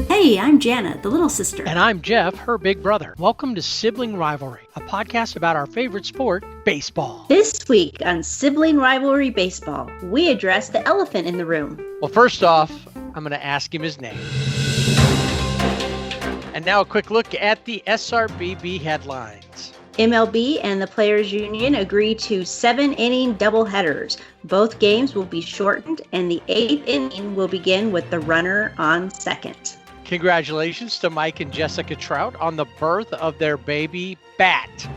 Hey, I'm Jana, the little sister. And I'm Jeff, her big brother. Welcome to Sibling Rivalry, a podcast about our favorite sport, baseball. This week on Sibling Rivalry Baseball, we address the elephant in the room. Well, first off, I'm going to ask him his name. And now a quick look at the SRBB headlines. MLB and the Players Union agree to 7-inning doubleheaders. Both games will be shortened, and the 8th inning will begin with the runner on second. Congratulations to Mike and Jessica Trout on the birth of their baby Bat,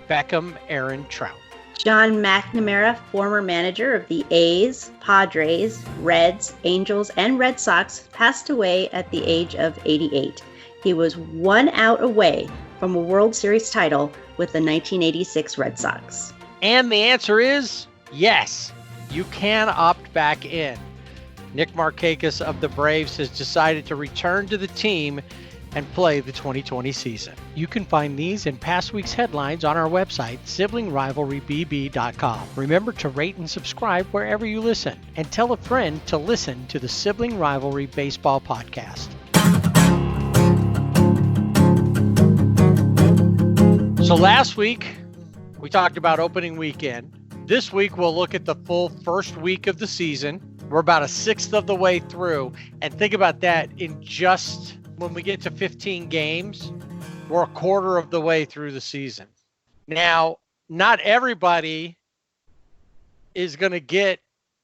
Beckham Aaron Trout. John McNamara, former manager of the A's, Padres, Reds, Angels, and Red Sox, passed away at the age of 88. He was 1 out away from a World Series title with the 1986 Red Sox. And the answer is yes, you can opt back in. Nick Markakis of the Braves has decided to return to the team and play the 2020 season. You can find these and past week's headlines on our website, siblingrivalrybb.com. Remember to rate and subscribe wherever you listen, and tell a friend to listen to the Sibling Rivalry Baseball Podcast. So last week, we talked about opening weekend. This week, we'll look at the full first week of the season. We're about a sixth of the way through. And think about that, in just when we get to 15 games, we're a quarter of the way through the season. Now, not everybody is going to get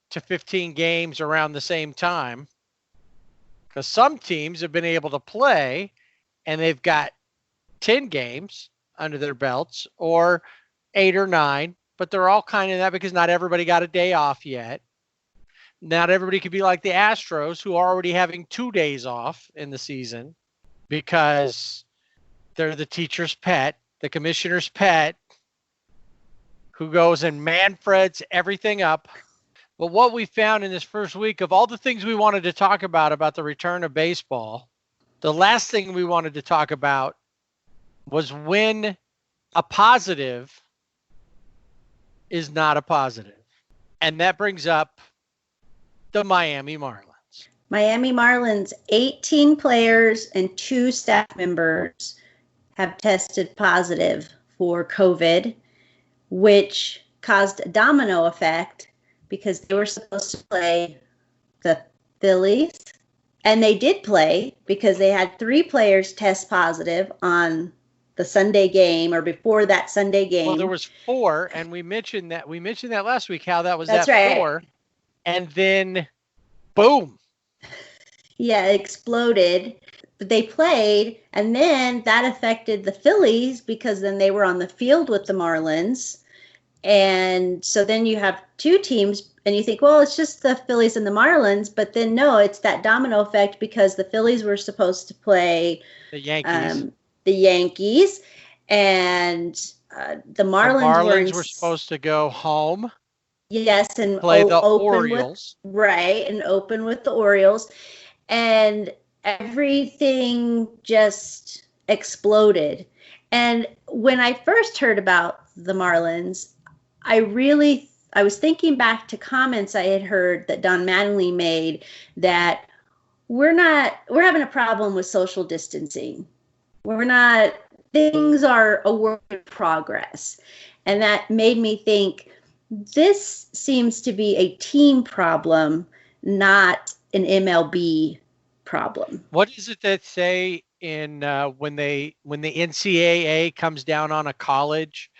to 15 games around the same time, because some teams have been able to play and they've got 10 games under their belts, or 8 or 9, but they're all kind of that because not everybody got a day off yet. Not everybody could be like the Astros, who are already having 2 days off in the season because they're the teacher's pet, the commissioner's pet, who goes and Manfreds everything up. But what we found in this first week, of all the things we wanted to talk about the return of baseball, the last thing we wanted to talk about was when a positive is not a positive. And that brings up the Miami Marlins. Miami Marlins, 18 players and 2 staff members have tested positive for COVID, which caused a domino effect because they were supposed to play the Phillies. And they did play because they had 3 players test positive on the Sunday game, or before that Sunday game. Well, there was 4, and we mentioned that last week, how that was That's that right. 4, and then boom. Yeah, it exploded. But they played, and then that affected the Phillies because then they were on the field with the Marlins. And so then you have 2 teams, and you think, well, it's just the Phillies and the Marlins, but then no, it's that domino effect because the Phillies were supposed to play The Yankees. And the Marlins were supposed to go home. Yes, and play the Orioles. And open with the Orioles. And everything just exploded. And when I first heard about the Marlins, I was thinking back to comments I had heard that Don Mattingly made that we're having a problem with social distancing. Things are a work in progress. And that made me think, this seems to be a team problem, not an MLB problem. What is it that say in when the NCAA comes down on a college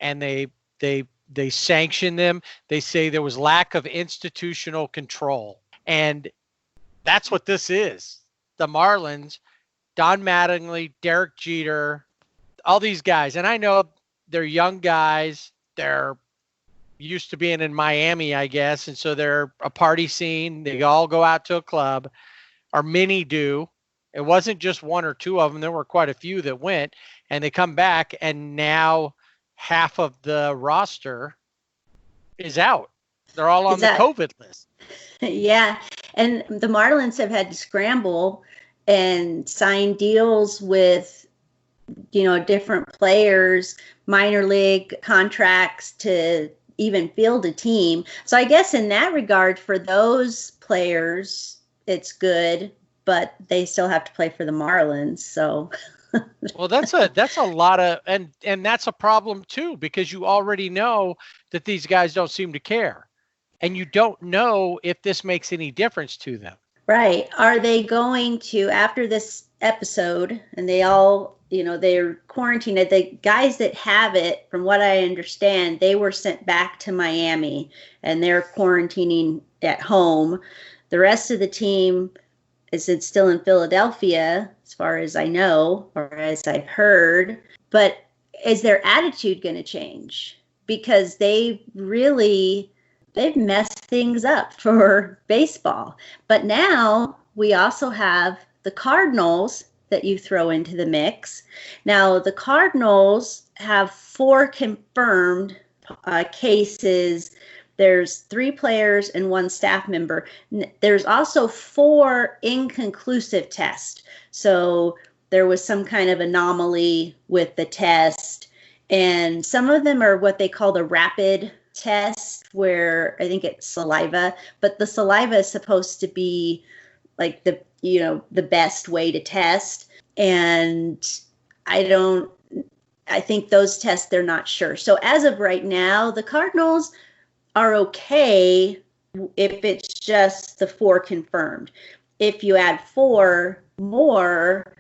and they sanction them, they say there was lack of institutional control. And that's what this is. The Marlins, Don Mattingly, Derek Jeter, all these guys. And I know they're young guys. They're used to being in Miami, I guess. And so they're a party scene. They all go out to a club, or many do. It wasn't just 1 or 2 of them. There were quite a few that went, and they come back, and now half of the roster is out. They're all on the COVID list. Yeah. And the Marlins have had to scramble and sign deals with, different players, minor league contracts to even field a team. So I guess in that regard, for those players, it's good, but they still have to play for the Marlins. So Well, that's a lot of, and that's a problem too, because you already know that these guys don't seem to care, and you don't know if this makes any difference to them. right. Are they going to, after this episode, and they all, they're quarantined, the guys that have it, from what I understand, they were sent back to Miami and they're quarantining at home. The rest of the team is still in Philadelphia, as far as I know, or as I've heard. But is their attitude going to change? Because they've messed things up for baseball. But now we also have the Cardinals that you throw into the mix. Now, the Cardinals have 4 confirmed cases. There's 3 players and 1 staff member. There's also 4 inconclusive tests. So there was some kind of anomaly with the test. And some of them are what they call the rapid test, where I think it's saliva, but the saliva is supposed to be like the best way to test. And I think those tests, they're not sure. So as of right now, the Cardinals are okay if it's just the 4 confirmed. If you add 4 more,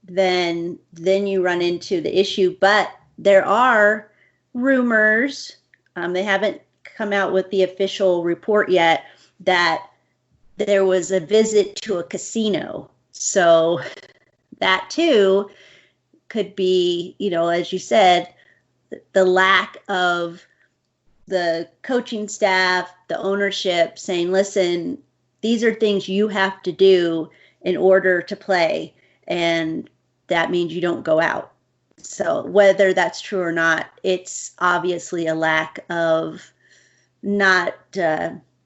then you run into the issue. But there are rumors, they haven't come out with the official report yet, that there was a visit to a casino. So that too could be, as you said, the lack of the coaching staff, the ownership saying, listen, these are things you have to do in order to play. And that means you don't go out. So whether that's true or not, it's obviously a lack of not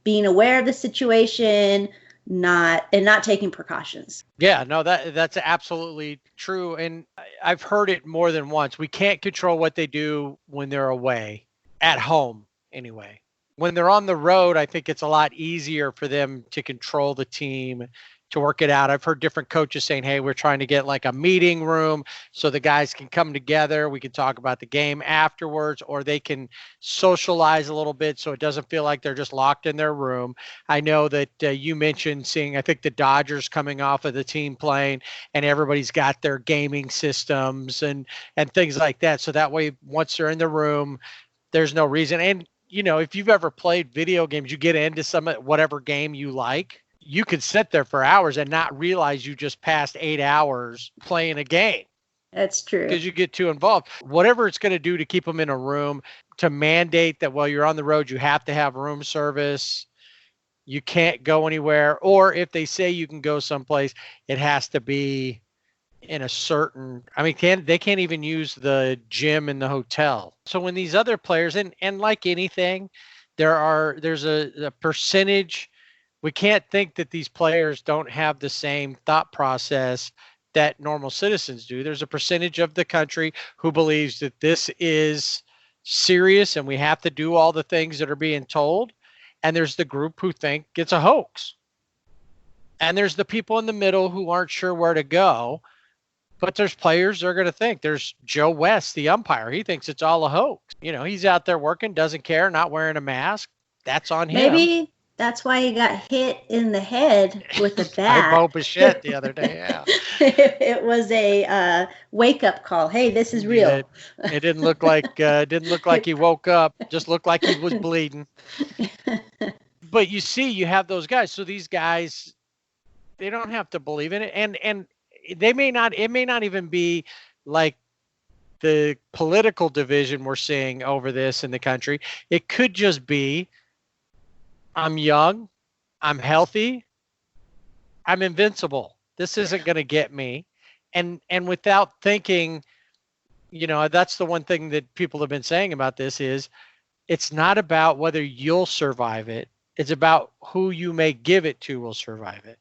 being aware of the situation, not taking precautions. Yeah, no, that's absolutely true. And I've heard it more than once. We can't control what they do when they're away, at home anyway. When they're on the road, I think it's a lot easier for them to control the team, to work it out. I've heard different coaches saying, hey, we're trying to get like a meeting room so the guys can come together. We can talk about the game afterwards, or they can socialize a little bit so it doesn't feel like they're just locked in their room. I know that you mentioned seeing, I think, the Dodgers coming off of the team playing, and everybody's got their gaming systems and things like that. So that way, once they're in the room, there's no reason. And, if you've ever played video games, you get into whatever game you like, you could sit there for hours and not realize you just passed 8 hours playing a game. That's true. Because you get too involved. Whatever it's going to do to keep them in a room, to mandate that while you're on the road, you have to have room service. You can't go anywhere. Or if they say you can go someplace, it has to be in a certain, they can't even use the gym in the hotel. So when these other players, and like anything, there's a percentage. We can't think that these players don't have the same thought process that normal citizens do. There's a percentage of the country who believes that this is serious and we have to do all the things that are being told. And there's the group who think it's a hoax. And there's the people in the middle who aren't sure where to go. But there's players that are going to think. There's Joe West, the umpire. He thinks it's all a hoax. He's out there working, doesn't care, not wearing a mask. That's on him. Maybe that's why he got hit in the head with a bat. I hope as shit the other day, yeah. It was a wake-up call. Hey, this is real. It didn't look like he woke up. Just looked like he was bleeding. But you see, you have those guys. So these guys, they don't have to believe in it, and they may not. It may not even be like the political division we're seeing over this in the country. It could just be, I'm young, I'm healthy, I'm invincible. This isn't going to get me. And without thinking, that's the one thing that people have been saying about this is, it's not about whether you'll survive it. It's about who you may give it to will survive it.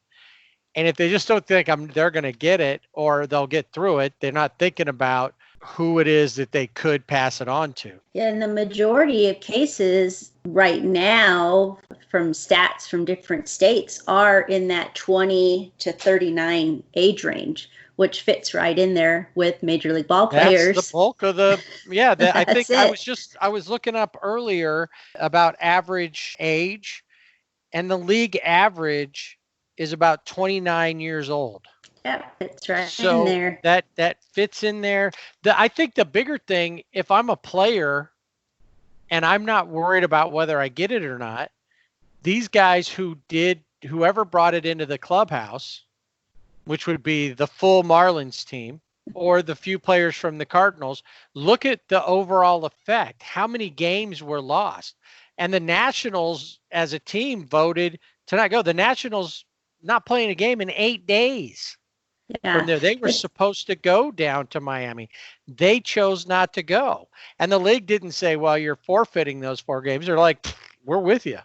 And if they just don't think they're going to get it or they'll get through it, they're not thinking about who it is that they could pass it on to. Yeah, in the majority of cases right now, from stats from different states, are in that 20 to 39 age range, which fits right in there with Major League ball players. That's the bulk of the, yeah, I think It. I was looking up earlier about average age, and the league average is about 29 years old. Yeah, it's right So in there. that fits in there. I think the bigger thing, if I'm a player and I'm not worried about whether I get it or not, these guys whoever brought it into the clubhouse, which would be the full Marlins team or the few players from the Cardinals, look at the overall effect. How many games were lost? And the Nationals as a team voted to not go. The Nationals not playing a game in 8 days. Yeah. From there, they were supposed to go down to Miami. They chose not to go. And the league didn't say, well, you're forfeiting those 4 games. They're like, we're with you.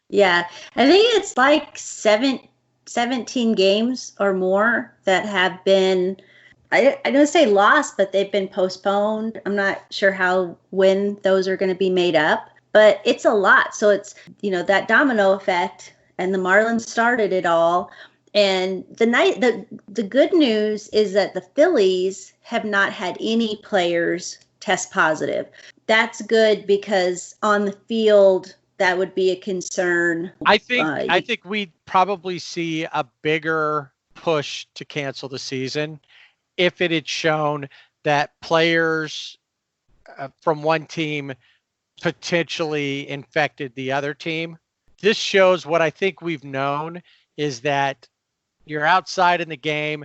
Yeah. I think it's like 17 games or more that have been, I don't say lost, but they've been postponed. I'm not sure when those are going to be made up, but it's a lot. So it's, that domino effect, and the Marlins started it all. And the good news is that the Phillies have not had any players test positive. That's good, because on the field, that would be a concern. I think we'd probably see a bigger push to cancel the season if it had shown that players from one team potentially infected the other team. This shows what I think we've known, is that you're outside in the game.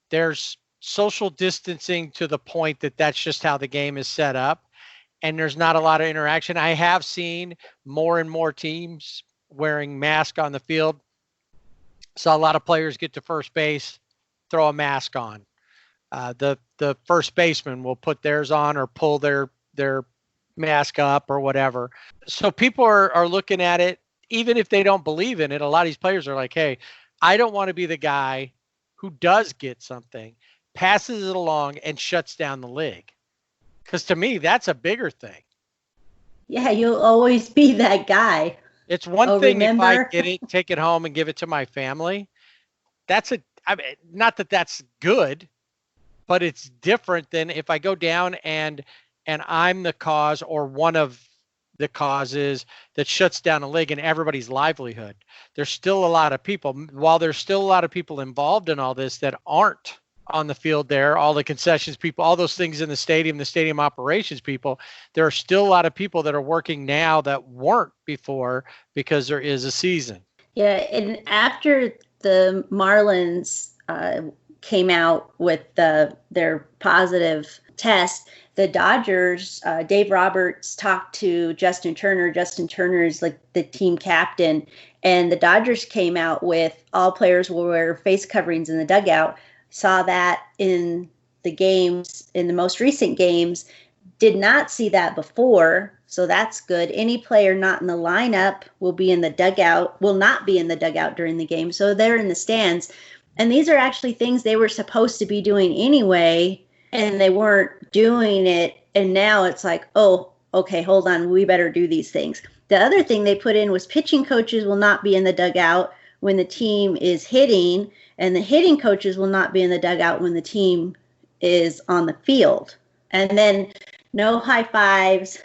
There's social distancing to the point that that's just how the game is set up. And there's not a lot of interaction. I have seen more and more teams wearing masks on the field. Saw a lot of players get to first base, throw a mask on. The first baseman will put theirs on or pull their mask up or whatever. So people are looking at it, even if they don't believe in it. A lot of these players are like, hey, I don't want to be the guy who does get something, passes it along, and shuts down the league. Because to me, that's a bigger thing. Yeah, you'll always be that guy. It's one thing if I get it, take it home, and give it to my family. Not that that's good, but it's different than if I go down and I'm the cause or one of the causes that shuts down a league and everybody's livelihood. There's still a lot of people, while there's still a lot of people involved in all this that aren't on the field there, all the concessions people, all those things in the stadium operations people, there are still a lot of people that are working now that weren't before, because there is a season. Yeah, and after the Marlins came out with their positive test, the Dodgers, Dave Roberts talked to Justin Turner. Justin Turner is like the team captain. And the Dodgers came out with all players will wear face coverings in the dugout. Saw that in the games, in the most recent games. Did not see that before. So that's good. Any player not in the lineup will not be in the dugout during the game. So they're in the stands. And these are actually things they were supposed to be doing anyway, and they weren't doing it. And now it's like, oh, okay, hold on, we better do these things. The other thing they put in was pitching coaches will not be in the dugout when the team is hitting, and the hitting coaches will not be in the dugout when the team is on the field. And then no high fives,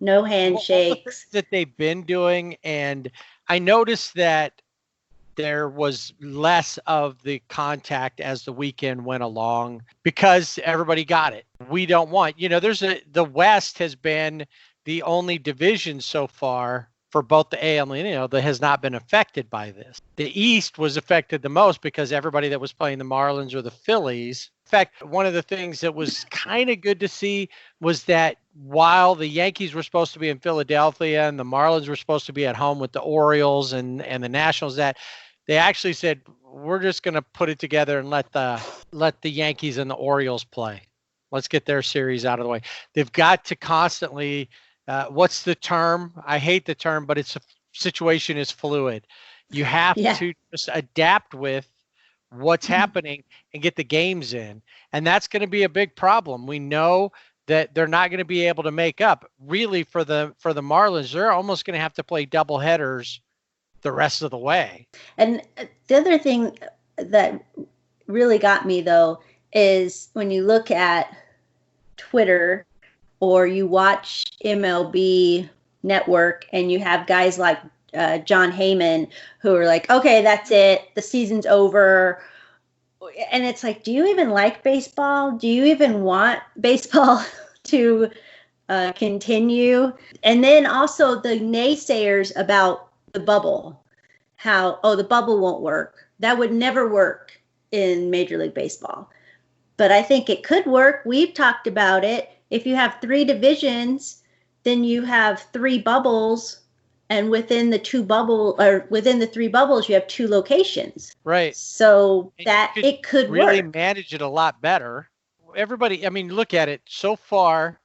no handshakes. That they've been doing, and I noticed that there was less of the contact as the weekend went along because everybody got it. We don't want, the West has been the only division so far for both the AL and NL that has not been affected by this. The East was affected the most because everybody that was playing the Marlins or the Phillies. In fact, one of the things that was kind of good to see was that while the Yankees were supposed to be in Philadelphia and the Marlins were supposed to be at home with the Orioles and the Nationals, that they actually said, we're just going to put it together and let the Yankees and the Orioles play. Let's get their series out of the way. They've got to constantly, what's the term? I hate the term, but situation is fluid. You have to just adapt with what's happening and get the games in. And that's going to be a big problem. We know that they're not going to be able to make up. Really, for the Marlins, they're almost going to have to play double headers the rest of the way. And the other thing that really got me, though, is when you look at Twitter or you watch MLB Network and you have guys like John Heyman who are like, okay, that's it. The season's over. And it's like, do you even like baseball? Do you even want baseball to continue? And then also the naysayers about the bubble, how, the bubble won't work. That would never work in Major League Baseball. But I think it could work. We've talked about it. If you have 3 divisions, then you have 3 bubbles. And within the 3 bubbles, you have 2 locations. Right. So that it could really work. Manage it a lot better. Everybody, I mean, look at it. So far,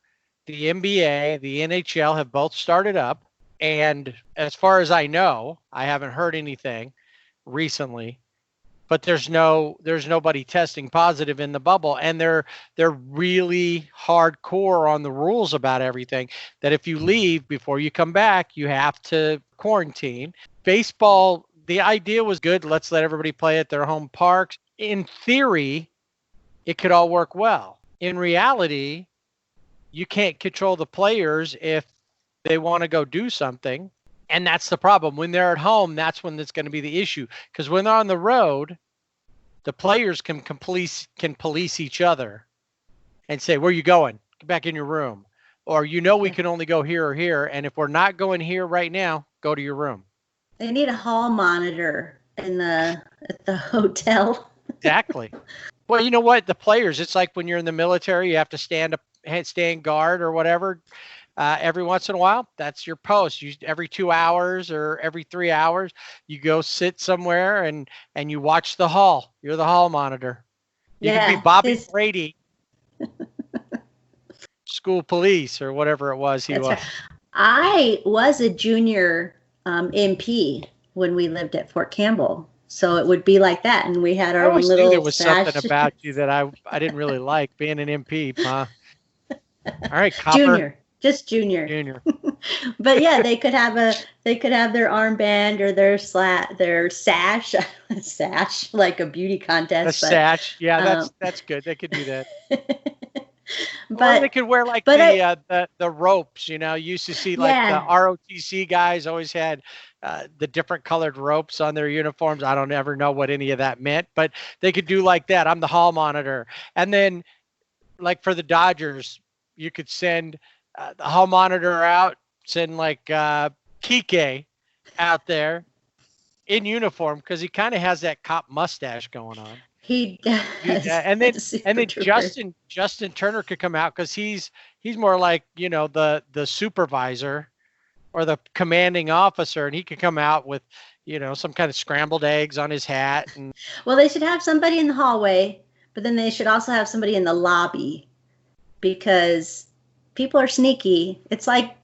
the NBA, the NHL have both started up. And as far as I know, I haven't heard anything recently, but there's nobody testing positive in the bubble. And they're really hardcore on the rules about everything, that if you leave before you come back, you have to quarantine. Baseball, the idea was good. Let's let everybody play at their home parks. In theory, it could all work well. In reality, you can't control the players if they want to go do something. And that's the problem. When they're at home, that's when it's going to be the issue. Because when they're on the road, the players can police each other and say, where are you going? Get back in your room. Or, we can only go here or here. And if we're not going here right now, go to your room. They need a hall monitor at the hotel. Exactly. Well, you know what? The players, it's like when you're in the military, you have to stand guard or whatever. Every once in a while, that's your post. Every 2 hours or every 3 hours, you go sit somewhere and you watch the hall. You're the hall monitor. You can be Bobby Brady, school police or whatever it was he was. Right. I was a junior MP when we lived at Fort Campbell. So it would be like that. And we had our own little there was something about you that I didn't really like, being an MP, huh? All right, copper. Junior. Just junior. But yeah, they could have their armband or their sash, like a beauty contest. Sash, yeah, that's good. They could do that. But or they could wear like the ropes. You used to see like the ROTC guys always had the different colored ropes on their uniforms. I don't ever know what any of that meant, but they could do like that. I'm the hall monitor, and then like for the Dodgers, you could send the hall monitor out, send like Kike out there in uniform because he kind of has that cop mustache going on. He does. And then Justin Turner could come out because he's more like the supervisor or the commanding officer, and he could come out with some kind of scrambled eggs on his hat. And well, they should have somebody in the hallway, but then they should also have somebody in the lobby because people are sneaky. It's like,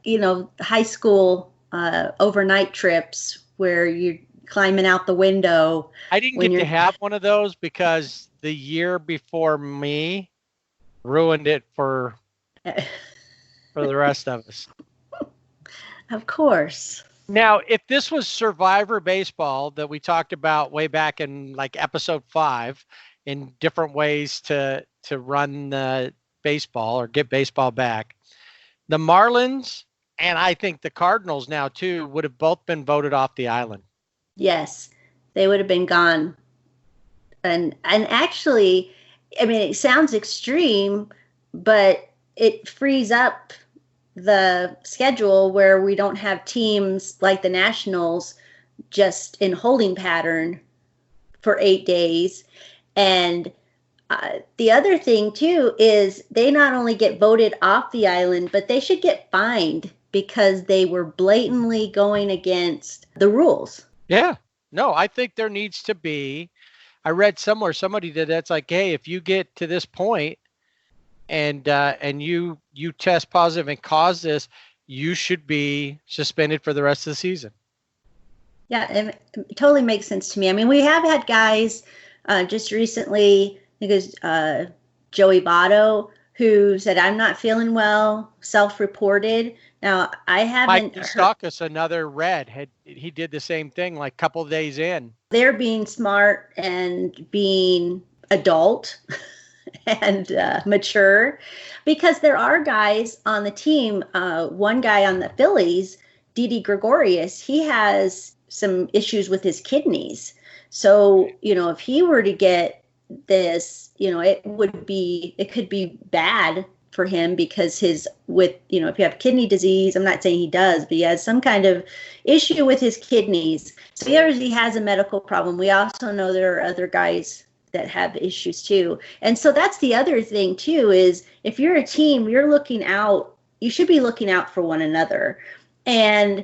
high school overnight trips where you're climbing out the window. I didn't get to have one of those because the year before me ruined it for the rest of us. Of course. Now, if this was Survivor Baseball that we talked about way back in like episode 5 in different ways to run the baseball or get baseball back, the Marlins and I think the Cardinals now too would have both been voted off the island. Yes, they would have been gone. And actually, I mean, it sounds extreme, but it frees up the schedule where we don't have teams like the Nationals just in holding pattern for 8 days. And the other thing, too, is they not only get voted off the island, but they should get fined because they were blatantly going against the rules. Yeah. No, I think there needs to be. I read somewhere somebody did that's like, hey, if you get to this point and you test positive and cause this, you should be suspended for the rest of the season. Yeah, it totally makes sense to me. I mean, we have had guys Just recently, I think it was Joey Votto, who said, I'm not feeling well, self-reported. Now, I haven't Mike Moustakas, another Red, he did the same thing like a couple of days in. They're being smart and being adult and mature, because there are guys on the team. One guy on the Phillies, Didi Gregorius, he has some issues with his kidneys. So, if he were to get this, it could be bad for him, because if you have kidney disease, I'm not saying he does, but he has some kind of issue with his kidneys. So he has a medical problem. We also know there are other guys that have issues too. And so that's the other thing too, is if you're a team, you should be looking out for one another. And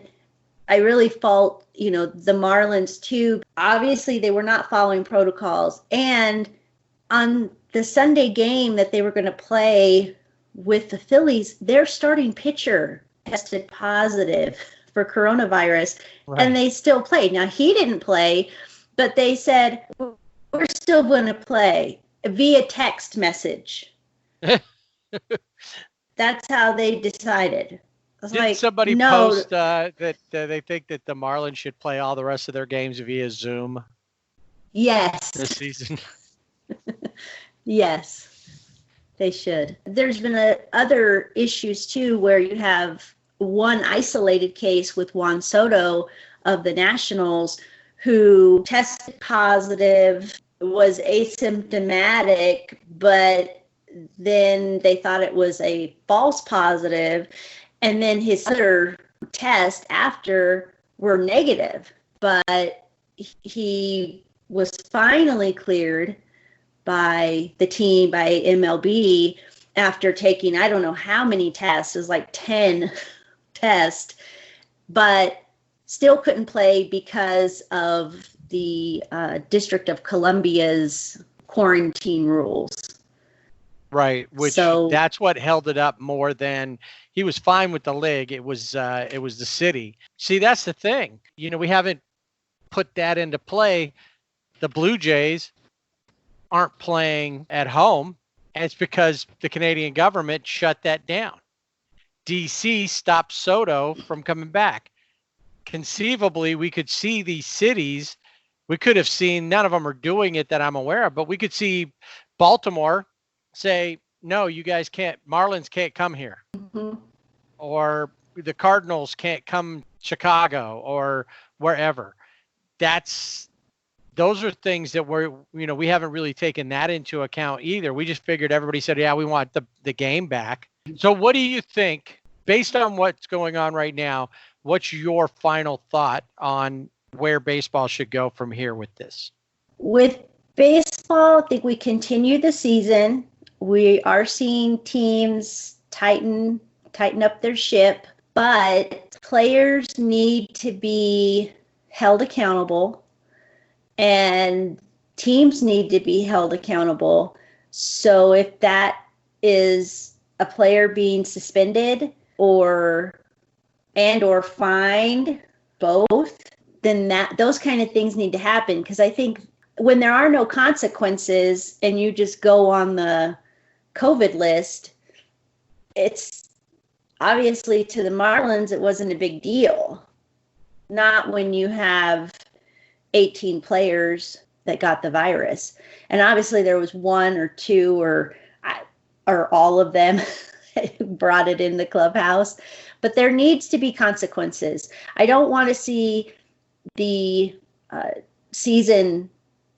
I really fault, the Marlins too. Obviously they were not following protocols. And on the Sunday game that they were going to play with the Phillies, their starting pitcher tested positive for coronavirus, right, and they still played. Now, he didn't play, but they said, we're still going to play via text message. That's how they decided. Did somebody post that they think that the Marlins should play all the rest of their games via Zoom? Yes. This season? Yes. They should. There's been other issues too, where you have one isolated case with Juan Soto of the Nationals, who tested positive, was asymptomatic, but then they thought it was a false positive, and then his other tests after were negative. But he was finally cleared by the team, by MLB, after taking, I don't know how many tests, it was like 10 tests, but still couldn't play because of the District of Columbia's quarantine rules. Right, that's what held it up more than he was fine with the league. It was the city. See, that's the thing. We haven't put that into play. The Blue Jays aren't playing at home, and it's because the Canadian government shut that down. DC stopped Soto from coming back. Conceivably, we could see these cities. We could have seen, none of them are doing it that I'm aware of, but we could see Baltimore say, no, you guys can't, Marlins can't come here. Mm-hmm. Or the Cardinals can't come Chicago or wherever. Those are things that we haven't really taken that into account either. We just figured everybody said, yeah, we want the game back. So what do you think, based on what's going on right now, what's your final thought on where baseball should go from here with this? With baseball, I think we continue the season. We are seeing teams tighten up their ship, but players need to be held accountable. And teams need to be held accountable. So if that is a player being suspended or fined, both, then those kind of things need to happen. Because I think when there are no consequences and you just go on the COVID list, it's obviously, to the Marlins, it wasn't a big deal. Not when you have 18 players that got the virus. And obviously there was one or two or all of them brought it in the clubhouse. But there needs to be consequences. I don't want to see the season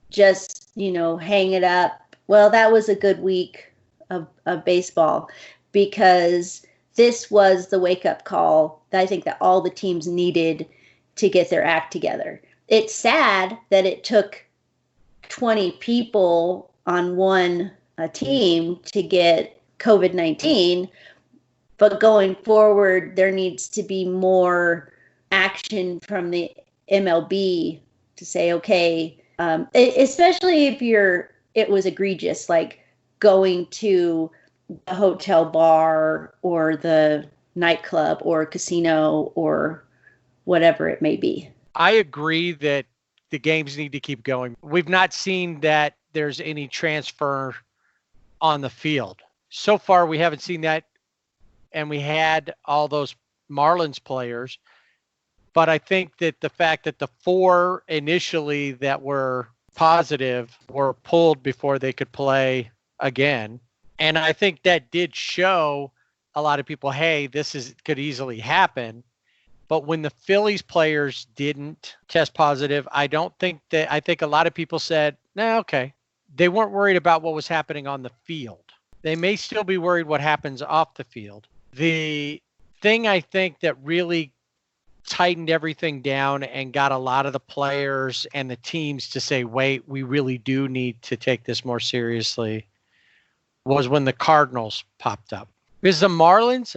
just, hang it up. Well, that was a good week of baseball, because this was the wake-up call that I think that all the teams needed to get their act together. It's sad that it took 20 people on one team to get COVID-19, but going forward, there needs to be more action from the MLB to say, okay, especially if it was egregious, like going to the hotel bar or the nightclub or casino or whatever it may be. I agree that the games need to keep going. We've not seen that there's any transfer on the field. So far, we haven't seen that. And we had all those Marlins players. But I think that the fact that the 4 initially that were positive were pulled before they could play again. And I think that did show a lot of people, hey, could easily happen. But when the Phillies players didn't test positive, I think a lot of people said, nah, okay. They weren't worried about what was happening on the field. They may still be worried what happens off the field. The thing I think that really tightened everything down and got a lot of the players and the teams to say, wait, we really do need to take this more seriously, was when the Cardinals popped up. Because the Marlins,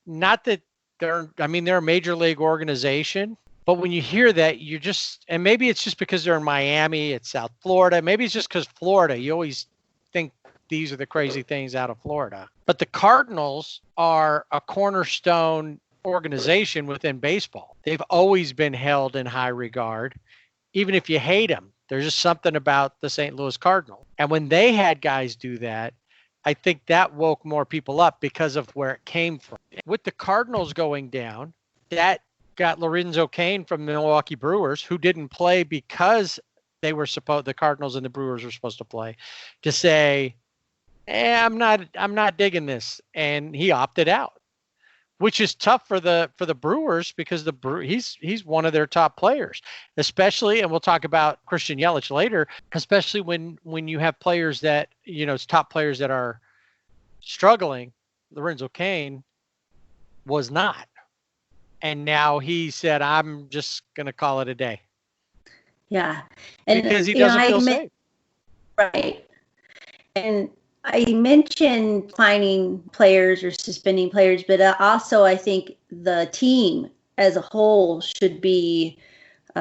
not that they're a major league organization, but when you hear that, and maybe it's just because they're in Miami, it's South Florida. Maybe it's just because Florida, you always think these are the crazy things out of Florida. But the Cardinals are a cornerstone organization within baseball. They've always been held in high regard, even if you hate them. There's just something about the St. Louis Cardinals. And when they had guys do that, I think that woke more people up because of where it came from. With the Cardinals going down, that got Lorenzo Cain from the Milwaukee Brewers, who didn't play because the Cardinals and the Brewers were supposed to play, to say, I'm not digging this. And he opted out, which is tough for the Brewers because he's one of their top players, especially, and we'll talk about Christian Yelich later, especially when you have players that, top players that are struggling. Lorenzo Cain was not. And now he said, I'm just going to call it a day. Yeah. And because he doesn't feel safe. Right. And I mentioned fining players or suspending players, but also I think the team as a whole should be,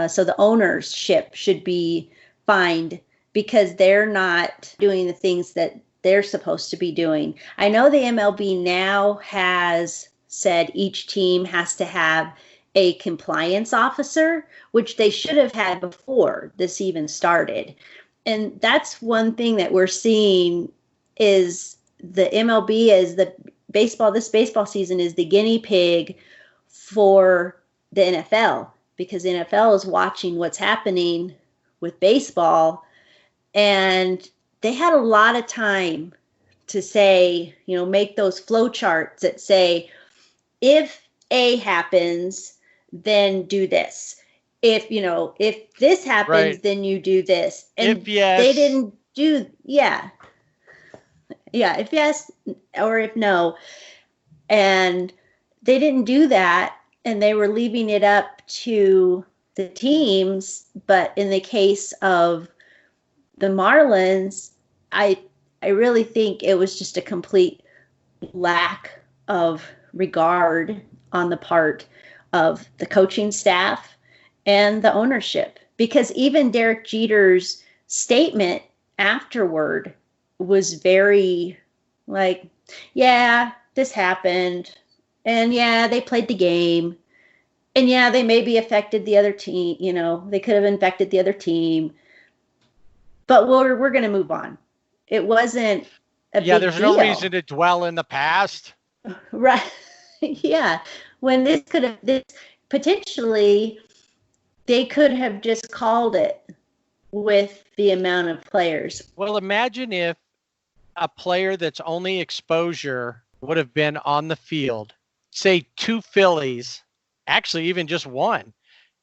so the ownership should be fined because they're not doing the things that they're supposed to be doing. I know the MLB now has said each team has to have a compliance officer, which they should have had before this even started. And that's one thing that we're seeing is the MLB this baseball season is the guinea pig for the NFL, because the NFL is watching what's happening with baseball. And they had a lot of time to say, make those flow charts that say, if A happens, then do this. If this happens, right, then you do this. And if yes, they didn't do, yeah, if yes or if no. And they didn't do that, and they were leaving it up to the teams. But in the case of the Marlins, I really think it was just a complete lack of regard on the part of the coaching staff and the ownership, because even Derek Jeter's statement afterward was very like, yeah, this happened, and yeah, they played the game, and yeah, they maybe affected the other team, they could have infected the other team, but we're going to move on. It wasn't a big there's deal. No reason to dwell in the past. Right. Yeah. When this potentially, they could have just called it with the amount of players. Well, imagine if a player that's only exposure would have been on the field, say 2 Phillies, actually even just one.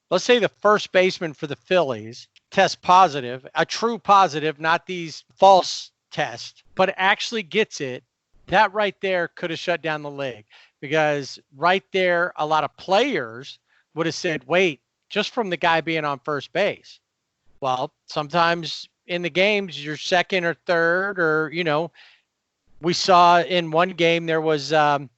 Let's say the first baseman for the Phillies tests positive, a true positive, not these false tests, but actually gets it. That right there could have shut down the league, because right there, a lot of players would have said, wait, just from the guy being on first base. Well, sometimes in the games, you're second or third, or, we saw in one game, there was a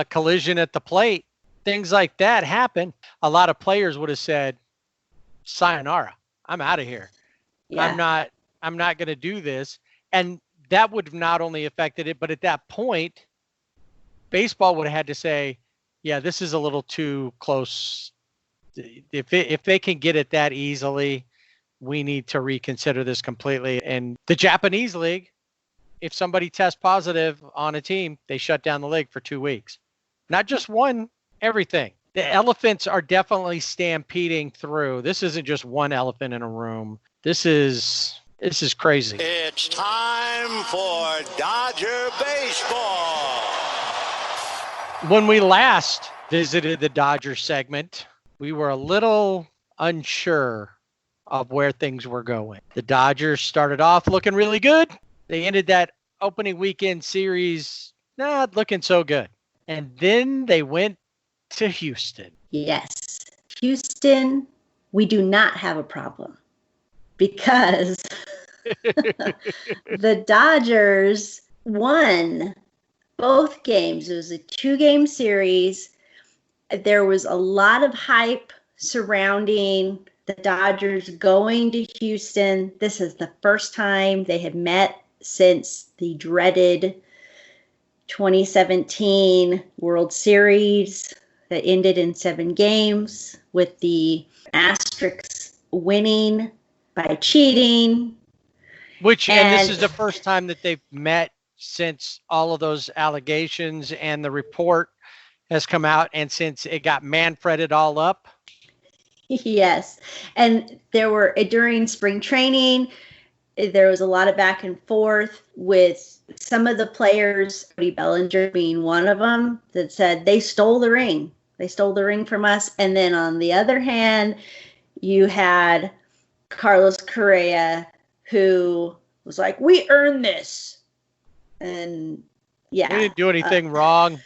collision at the plate. Things like that happen. A lot of players would have said, sayonara, I'm out of here. Yeah. I'm not going to do this. And that would have not only affected it, but at that point, baseball would have had to say, yeah, this is a little too close If they can get it that easily, we need to reconsider this completely. And the Japanese league, if somebody tests positive on a team, they shut down the league for 2 weeks. Not just one, everything. The elephants are definitely stampeding through. This isn't just one elephant in a room. This is crazy. It's time for Dodger baseball. When we last visited the Dodger segment, we were a little unsure of where things were going. The Dodgers started off looking really good. They ended that opening weekend series not looking so good. And then they went to Houston. Yes. Houston, we do not have a problem because the Dodgers won both games. It was a 2-game series. There was a lot of hype surrounding the Dodgers going to Houston. This is the first time they had met since the dreaded 2017 World Series that ended in 7 games with the Asterics winning by cheating. And this is the first time that they've met since all of those allegations and the report has come out and since it got Manfreded all up. Yes. And there were, during spring training, there was a lot of back and forth with some of the players, Cody Bellinger being one of them, that said they stole the ring. They stole the ring from us. And then on the other hand, you had Carlos Correa, who was like, we earned this. And yeah. We didn't do anything wrong.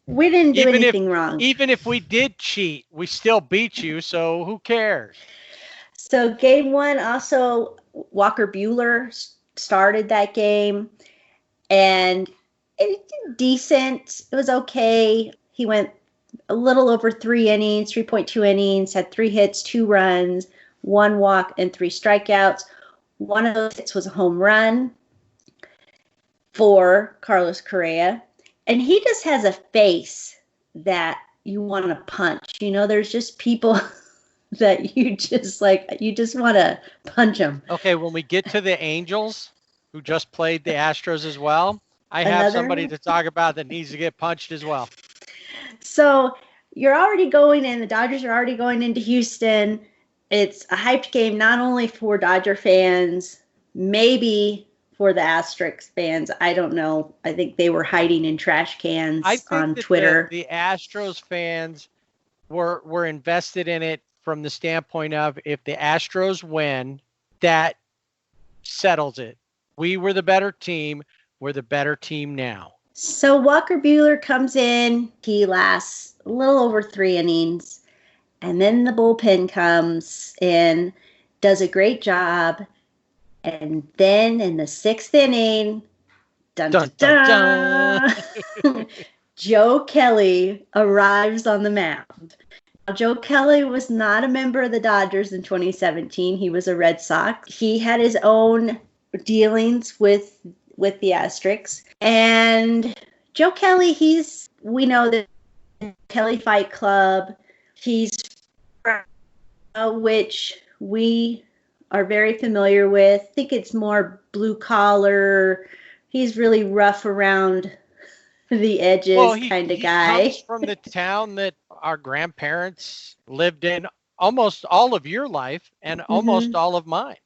We didn't do anything wrong. Even if we did cheat, we still beat you. So who cares? So game 1, also Walker Buehler started that game, and it did decent. It was okay. He went a little over 3 innings, 3.2 innings, had 3 hits, 2 runs, 1 walk, and 3 strikeouts. One of those hits was a home run for Carlos Correa. And he just has a face that you want to punch. You know, there's just people that you just want to punch them. Okay, when we get to the Angels, who just played the Astros as well, I have somebody to talk about that needs to get punched as well. So you're already going in, the Dodgers are already going into Houston. It's a hyped game, not only for Dodger fans, maybe for the Asterics fans. I don't know. I think they were hiding in trash cans on Twitter. The Astros fans were invested in it from the standpoint of, if the Astros win, that settles it. We were the better team. We're the better team now. So Walker Buehler comes in. He lasts a little over 3 innings. And then the bullpen comes in, does a great job. And then in the 6th inning, dun, dun, dun, dun, Joe Kelly arrives on the mound. Now, Joe Kelly was not a member of the Dodgers in 2017. He was a Red Sox. He had his own dealings with the Asterics. And Joe Kelly, we know the Kelly Fight Club. He's which we are very familiar with. I think it's more blue collar. He's really rough around the edges kind of guy. He comes from the town that our grandparents lived in almost all of your life and almost all of mine.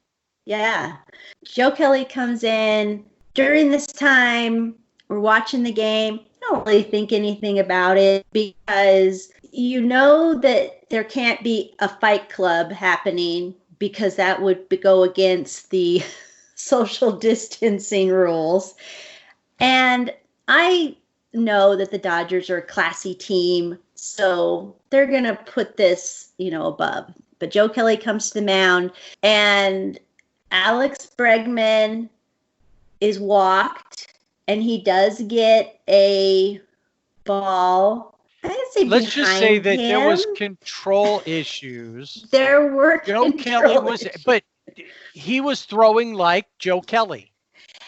Yeah. Joe Kelly comes in. During this time, we're watching the game. I don't really think anything about it because you know that there can't be a fight club happening because that would go against the social distancing rules. And I know that the Dodgers are a classy team, so they're going to put this, above. But Joe Kelly comes to the mound, and Alex Bregman is walked, and he does get a ball. Let's just say that there was control issues. There were Joe Kelly but he was throwing like Joe Kelly.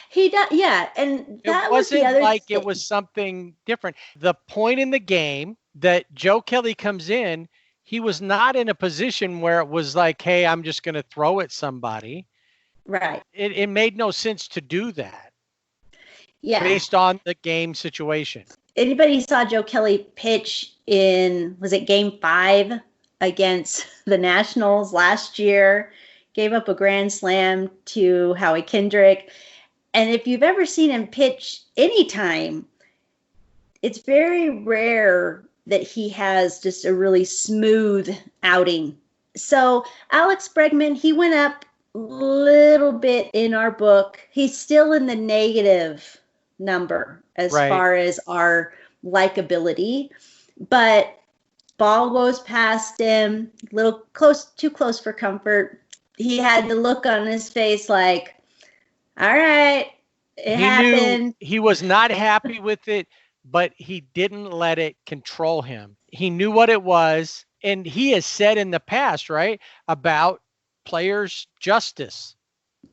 He does, yeah, and that was the other It wasn't like thing. It was something different. The point in the game that Joe Kelly comes in, he was not in a position where it was like, hey, I'm just going to throw at somebody. Right. It made no sense to do that. Yeah. Based on the game situation. Anybody saw Joe Kelly pitch in, was it game 5 against the Nationals last year? Gave up a grand slam to Howie Kendrick. And if you've ever seen him pitch anytime, it's very rare that he has just a really smooth outing. So Alex Bregman, he went up a little bit in our book. He's still in the negative number as far as our likability, but ball goes past him, little close, too close for comfort. He had the look on his face like, all right, it happened. He was not happy with it, but he didn't let it control him. He knew what it was, and he has said in the past, right, about players' justice.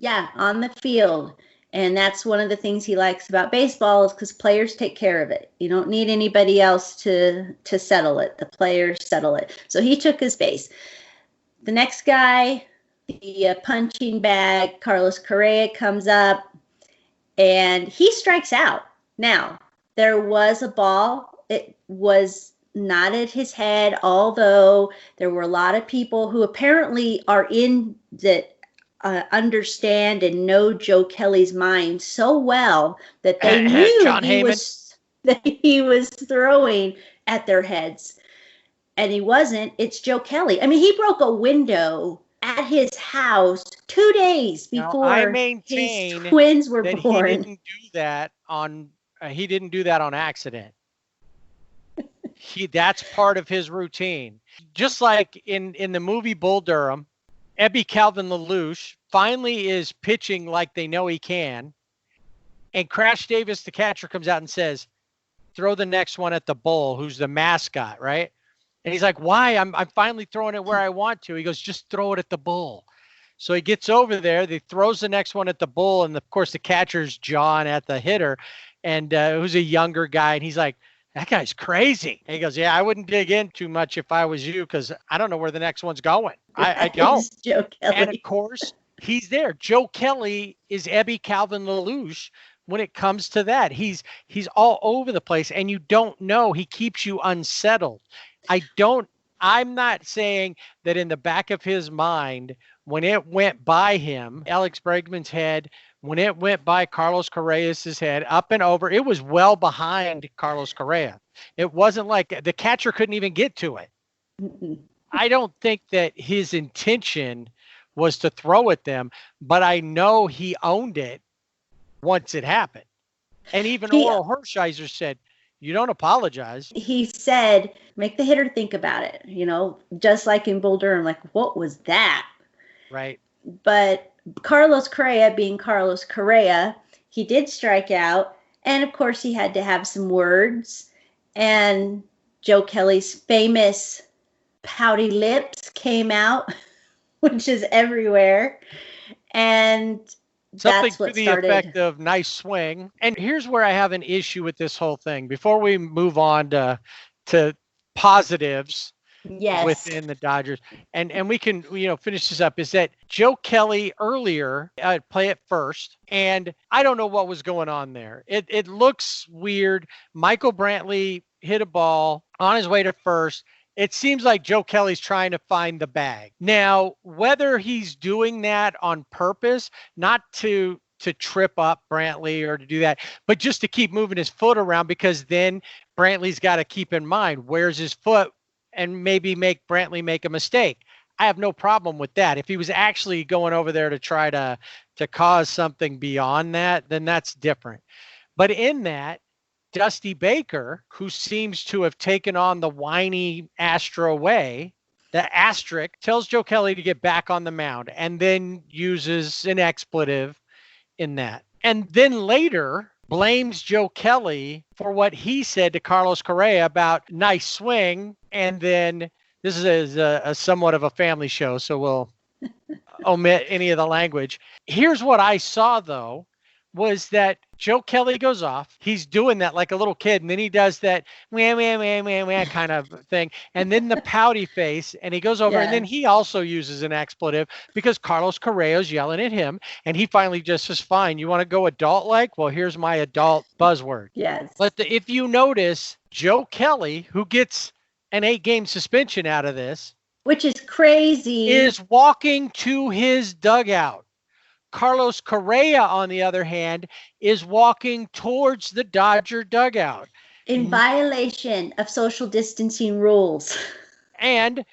Yeah, on the field. And that's one of the things he likes about baseball is because players take care of it. You don't need anybody else to settle it. The players settle it. So he took his base. The next guy, the punching bag, Carlos Correa, comes up, and he strikes out. Now, there was a ball. It was not at his head, although there were a lot of people who apparently are in that understand and know Joe Kelly's mind so well that they knew he was throwing at their heads, and he wasn't. It's Joe Kelly. I mean, he broke a window at his house 2 days before his twins were born. He didn't do that on. He didn't do that on accident. That's part of his routine. Just like in the movie Bull Durham, Ebby Calvin LaLoosh finally is pitching like they know he can. And Crash Davis, the catcher, comes out and says, throw the next one at the Bull, who's the mascot, right? And he's like, why? I'm finally throwing it where I want to. He goes, just throw it at the Bull. So he gets over there. He throws the next one at the Bull. And, of course, the catcher's jawing at the hitter, and who's a younger guy. And he's like, that guy's crazy. And he goes, yeah, I wouldn't dig in too much if I was you because I don't know where the next one's going. I don't. Joe Kelly. And, of course, he's there. Joe Kelly is Ebby Calvin LaLoosh when it comes to that. He's all over the place, and you don't know. He keeps you unsettled. I'm not saying that in the back of his mind, when it went by him, Alex Bregman's head, when it went by Carlos Correa's head, up and over, it was well behind Carlos Correa. It wasn't like the catcher couldn't even get to it. Mm-mm. I don't think that his intention was to throw at them, but I know he owned it once it happened. And even Oral Hershiser said, you don't apologize. He said, make the hitter think about it, just like in Bull Durham, like, what was that? Right. But Carlos Correa being Carlos Correa, he did strike out. And of course, he had to have some words. And Joe Kelly's famous pouty lips came out, which is everywhere. And something that's what to the started. Effect of nice swing. And here's where I have an issue with this whole thing. Before we move on to positives within the Dodgers, and we can finish this up, is that Joe Kelly earlier play at first, and I don't know what was going on there. It looks weird. Michael Brantley hit a ball on his way to first. It seems like Joe Kelly's trying to find the bag. Now, whether he's doing that on purpose, not to trip up Brantley or to do that, but just to keep moving his foot around, because then Brantley's got to keep in mind where's his foot and maybe make Brantley make a mistake. I have no problem with that. If he was actually going over there to try to cause something beyond that, then that's different. But in that, Dusty Baker, who seems to have taken on the whiny Astro way, the Asterick, tells Joe Kelly to get back on the mound and then uses an expletive in that. And then later blames Joe Kelly for what he said to Carlos Correa about nice swing. And then this is a somewhat of a family show, so we'll omit any of the language. Here's what I saw, though. was that Joe Kelly goes off. He's doing that like a little kid, and then he does that wah, wah, wah, wah, wah kind of thing. And then the pouty face, and he goes over, and then he also uses an expletive because Carlos Correa's yelling at him, and he finally just says, fine, you want to go adult-like? Well, here's my adult buzzword. Yes. But if you notice, Joe Kelly, who gets an 8-game suspension out of this, which is crazy, is walking to his dugout. Carlos Correa, on the other hand, is walking towards the Dodger dugout. In violation of social distancing rules. And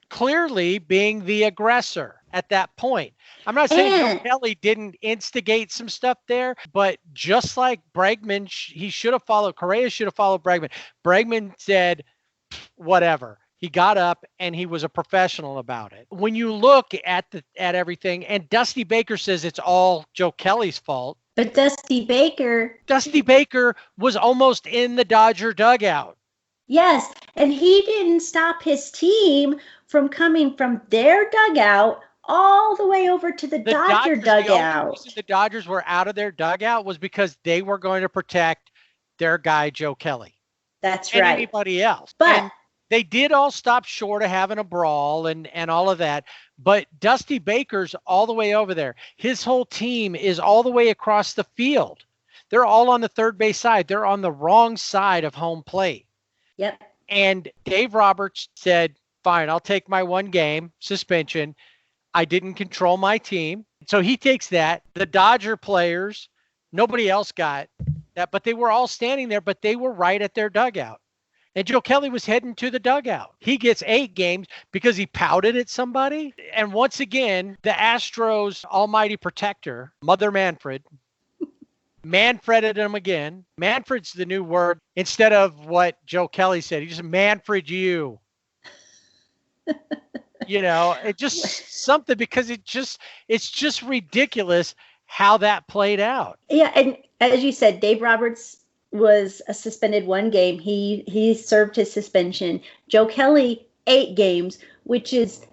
clearly being the aggressor at that point. I'm not saying Joe Kelly didn't instigate some stuff there, but just like Bregman, he should have followed, Correa should have followed Bregman. Bregman said, whatever. He got up and he was a professional about it. When you look at everything, and Dusty Baker says it's all Joe Kelly's fault. But Dusty Baker was almost in the Dodger dugout. Yes, and he didn't stop his team from coming from their dugout all the way over to the Dodger dugout. The only reason the Dodgers were out of their dugout was because they were going to protect their guy, Joe Kelly. That's right. And anybody else. But they did all stop short of having a brawl and all of that. But Dusty Baker's all the way over there. His whole team is all the way across the field. They're all on the third base side. They're on the wrong side of home plate. Yep. And Dave Roberts said, fine, I'll take my 1-game suspension. I didn't control my team. So he takes that. The Dodger players, nobody else got that, but they were all standing there, but they were right at their dugout. And Joe Kelly was heading to the dugout. He gets 8 games because he pouted at somebody. And once again, the Astros almighty protector, Mother Manfred, Manfreded him again. Manfred's the new word instead of what Joe Kelly said. He just Manfred you. You know, it just something because it's just ridiculous how that played out. Yeah, and as you said, Dave Roberts was suspended 1 game. He served his suspension. Joe Kelly 8 games, which is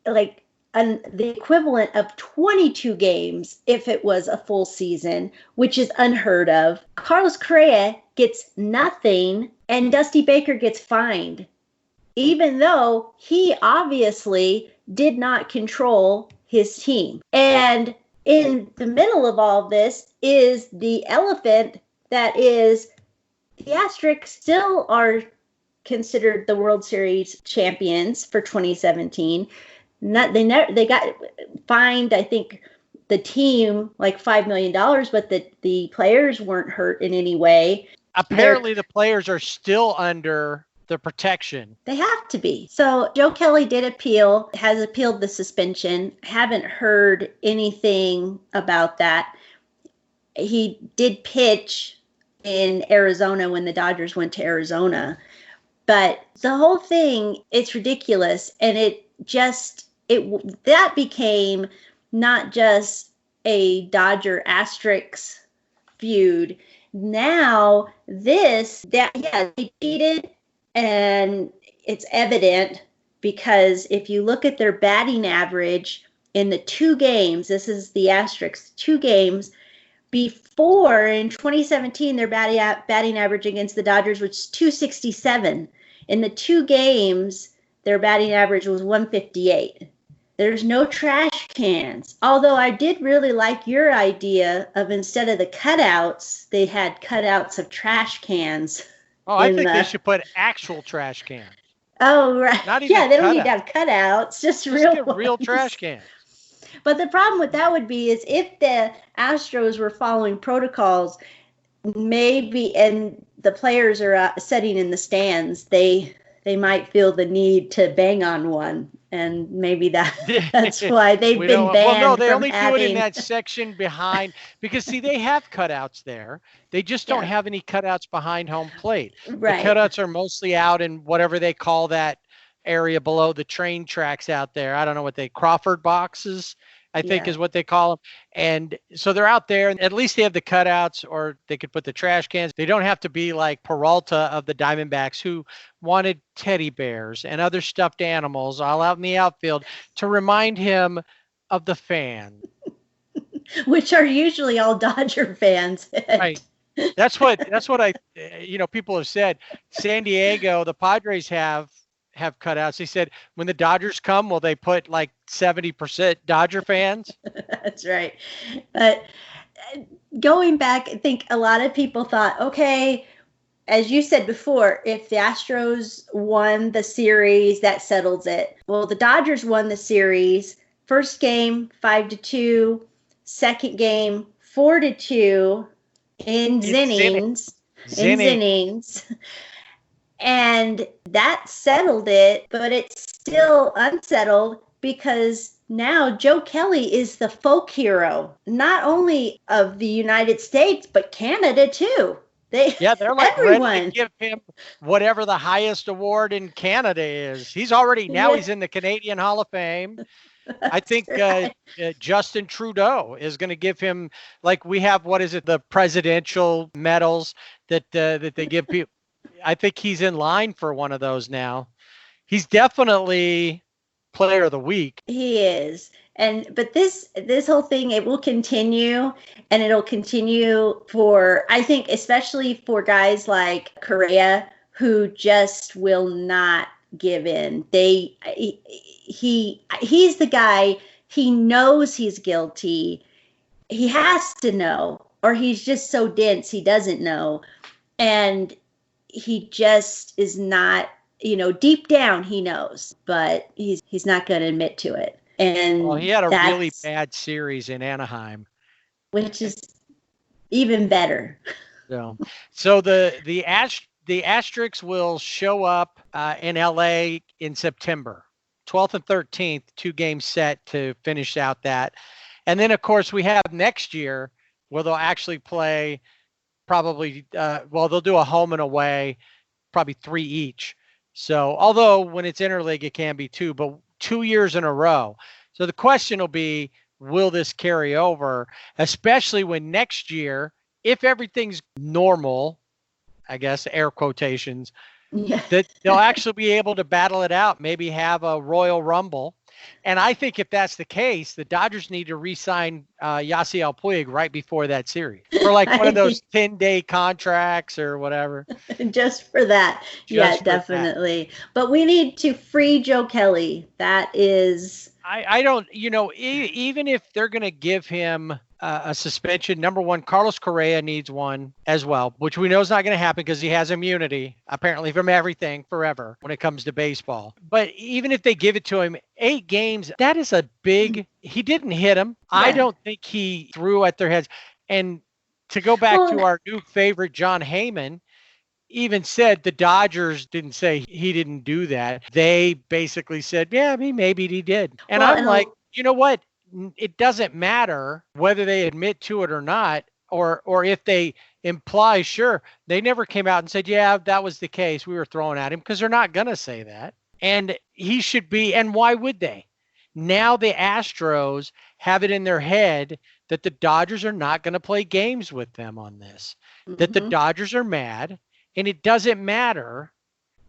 like the equivalent of 22 games if it was a full season, which is unheard of. Carlos Correa gets nothing, and Dusty Baker gets fined, even though he obviously did not control his team. And in the middle of all this is the elephant that is the Asterisk still are considered the World Series champions for 2017. They got fined, I think, the team like $5 million, but the players weren't hurt in any way. Apparently, the players are still under the protection. They have to be. So Joe Kelly did appeal, has appealed the suspension. Haven't heard anything about that. He did pitch in Arizona when the Dodgers went to Arizona. But the whole thing, it's ridiculous. And that became not just a Dodger Asterisk feud. Now they cheated, and it's evident because if you look at their batting average in the 2 games, this is the Asterisk, 2 games before in 2017, their batting average against the Dodgers was 267. In the 2 games, their batting average was 158. There's no trash cans. Although I did really like your idea of instead of the cutouts, they had cutouts of trash cans. Oh, I think they should put actual trash cans. Oh, right. Not even they don't need to have cutouts, just real trash cans. But the problem with that would be is if the Astros were following protocols, maybe, and the players are sitting in the stands, they might feel the need to bang on one. And maybe that's why they've been banned. Well, no, they only do it in that section behind, because see, they have cutouts there. They just don't have any cutouts behind home plate. Right. The cutouts are mostly out in whatever they call that area below the train tracks out there. I don't know what Crawford boxes, I think is what they call them. And so they're out there, and at least they have the cutouts, or they could put the trash cans. They don't have to be like Peralta of the Diamondbacks, who wanted teddy bears and other stuffed animals all out in the outfield to remind him of the fan. which are usually all Dodger fans. Right. That's what people have said. San Diego, the Padres have cutouts. They said when the Dodgers come, will they put like 70% Dodger fans? That's right. But going back, I think a lot of people thought, okay, as you said before, if the Astros won the series, that settles it. Well, the Dodgers won the series. First game, 5-2. Second game, 4-2 in innings. And that settled it, but it's still unsettled because now Joe Kelly is the folk hero, not only of the United States, but Canada too. They're like everyone. Ready to give him whatever the highest award in Canada is. He's already, now he's in the Canadian Hall of Fame. I think right. Justin Trudeau is going to give him, like we have, the presidential medals that they give people. I think he's in line for one of those now. He's definitely player of the week. He is. But this whole thing, it will continue, and it'll continue for, I think, especially for guys like Correa, who just will not give in. He's the guy, he knows he's guilty. He has to know, or he's just so dense he doesn't know. And he just is not, deep down he knows, but he's not going to admit to it. And he had a really bad series in Anaheim, which is even better. So the Asterisk will show up in LA in September, 12th and 13th, 2 games set to finish out that. And then of course we have next year where they'll actually play probably, they'll do a home and away, probably 3 each. So although when it's interleague, it can be 2, but 2 years in a row. So the question will be, will this carry over, especially when next year, if everything's normal, I guess, air quotations, that they'll actually be able to battle it out, maybe have a Royal Rumble. And I think if that's the case, the Dodgers need to re-sign Yasiel Puig right before that series for like one of those 10-day contracts or whatever. Just for that. Definitely. That. But we need to free Joe Kelly. That is... I don't, even if they're going to give him a suspension, number one, Carlos Correa needs one as well, which we know is not going to happen because he has immunity, apparently, from everything forever when it comes to baseball. But even if they give it to him, 8 games, that is a big, he didn't hit him. Yeah. I don't think he threw at their heads. And to go back to our new favorite, John Heyman, even said the Dodgers didn't say he didn't do that. They basically said, yeah, maybe he did. And I'm like, you know what? It doesn't matter whether they admit to it or not, or if they imply, sure. They never came out and said, yeah, that was the case. We were throwing at him, because they're not going to say that. And he should be, and why would they? Now the Astros have it in their head that the Dodgers are not going to play games with them on this, that the Dodgers are mad. And it doesn't matter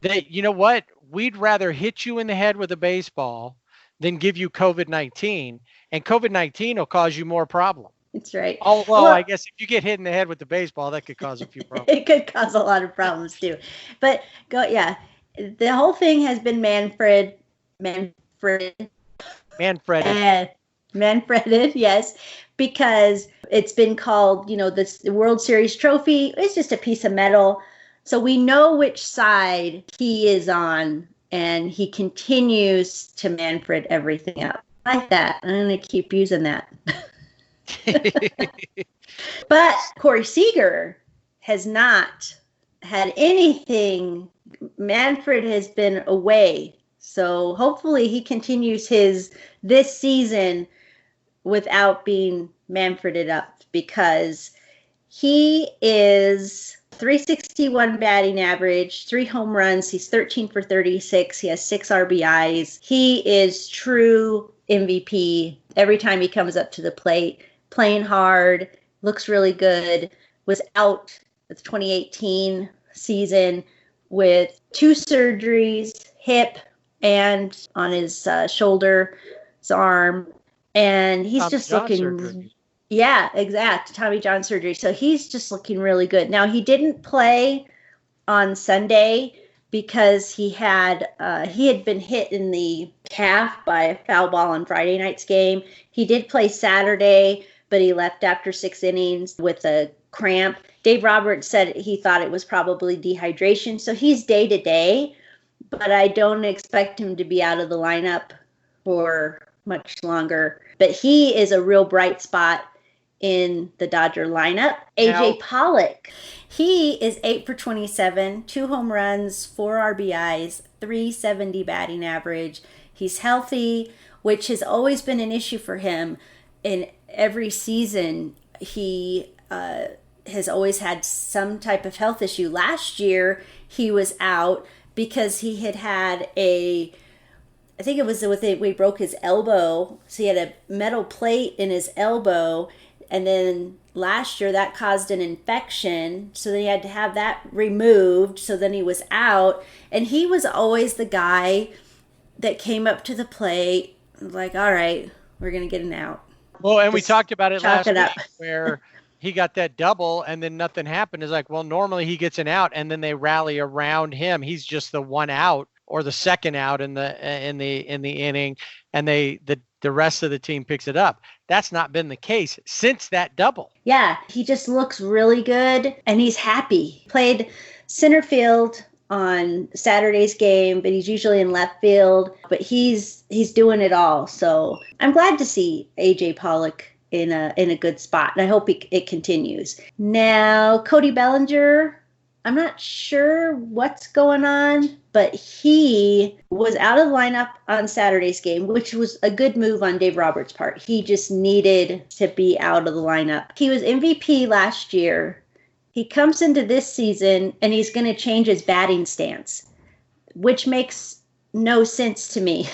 that, you know what, we'd rather hit you in the head with a baseball than give you COVID-19. And COVID-19 will cause you more problems. That's right. Although I guess if you get hit in the head with the baseball, that could cause a few problems. It could cause a lot of problems too. But the whole thing has been Manfreded, yes, because it's been called, the World Series trophy. It's just a piece of metal. So we know which side he is on, and he continues to Manfred everything up. I like that. I'm going to keep using that. But Corey Seager has not had anything. Manfred has been away. So hopefully he continues this season without being Manfreded up, because he is 361 batting average, 3 home runs. He's 13 for 36. He has 6 RBIs. He is true MVP every time he comes up to the plate, playing hard, looks really good. Was out the 2018 season with 2 surgeries, hip and on his shoulder, his arm. And he's just looking, Yeah, exact. Tommy John surgery. So he's just looking really good. Now, he didn't play on Sunday because he had been hit in the calf by a foul ball on Friday night's game. He did play Saturday, but he left after 6 innings with a cramp. Dave Roberts said he thought it was probably dehydration. So he's day to day, but I don't expect him to be out of the lineup for much longer. But he is a real bright spot in the Dodger lineup. AJ Pollock. He is 8 for 27, 2 home runs, 4 RBIs, 370 batting average. He's healthy, which has always been an issue for him. In every season, he has always had some type of health issue. Last year, he was out because he had I think it was we broke his elbow. So he had a metal plate in his elbow. And then last year that caused an infection. So then he had to have that removed. So then he was out. And he was always the guy that came up to the plate like, all right, we're going to get an out. Well, and we talked about it last week where he got that double and then nothing happened. It's like, well, normally he gets an out and then they rally around him. He's just the one out or the second out in the inning, and the rest of the team picks it up. That's not been the case since that double. Yeah, he just looks really good and he's happy. Played center field on Saturday's game, but he's usually in left field, but he's doing it all. So I'm glad to see AJ Pollock in a good spot, and I hope it continues. Now, Cody Bellinger, I'm not sure what's going on, but he was out of the lineup on Saturday's game, which was a good move on Dave Roberts' part. He just needed to be out of the lineup. He was MVP last year. He comes into this season and he's going to change his batting stance, which makes no sense to me.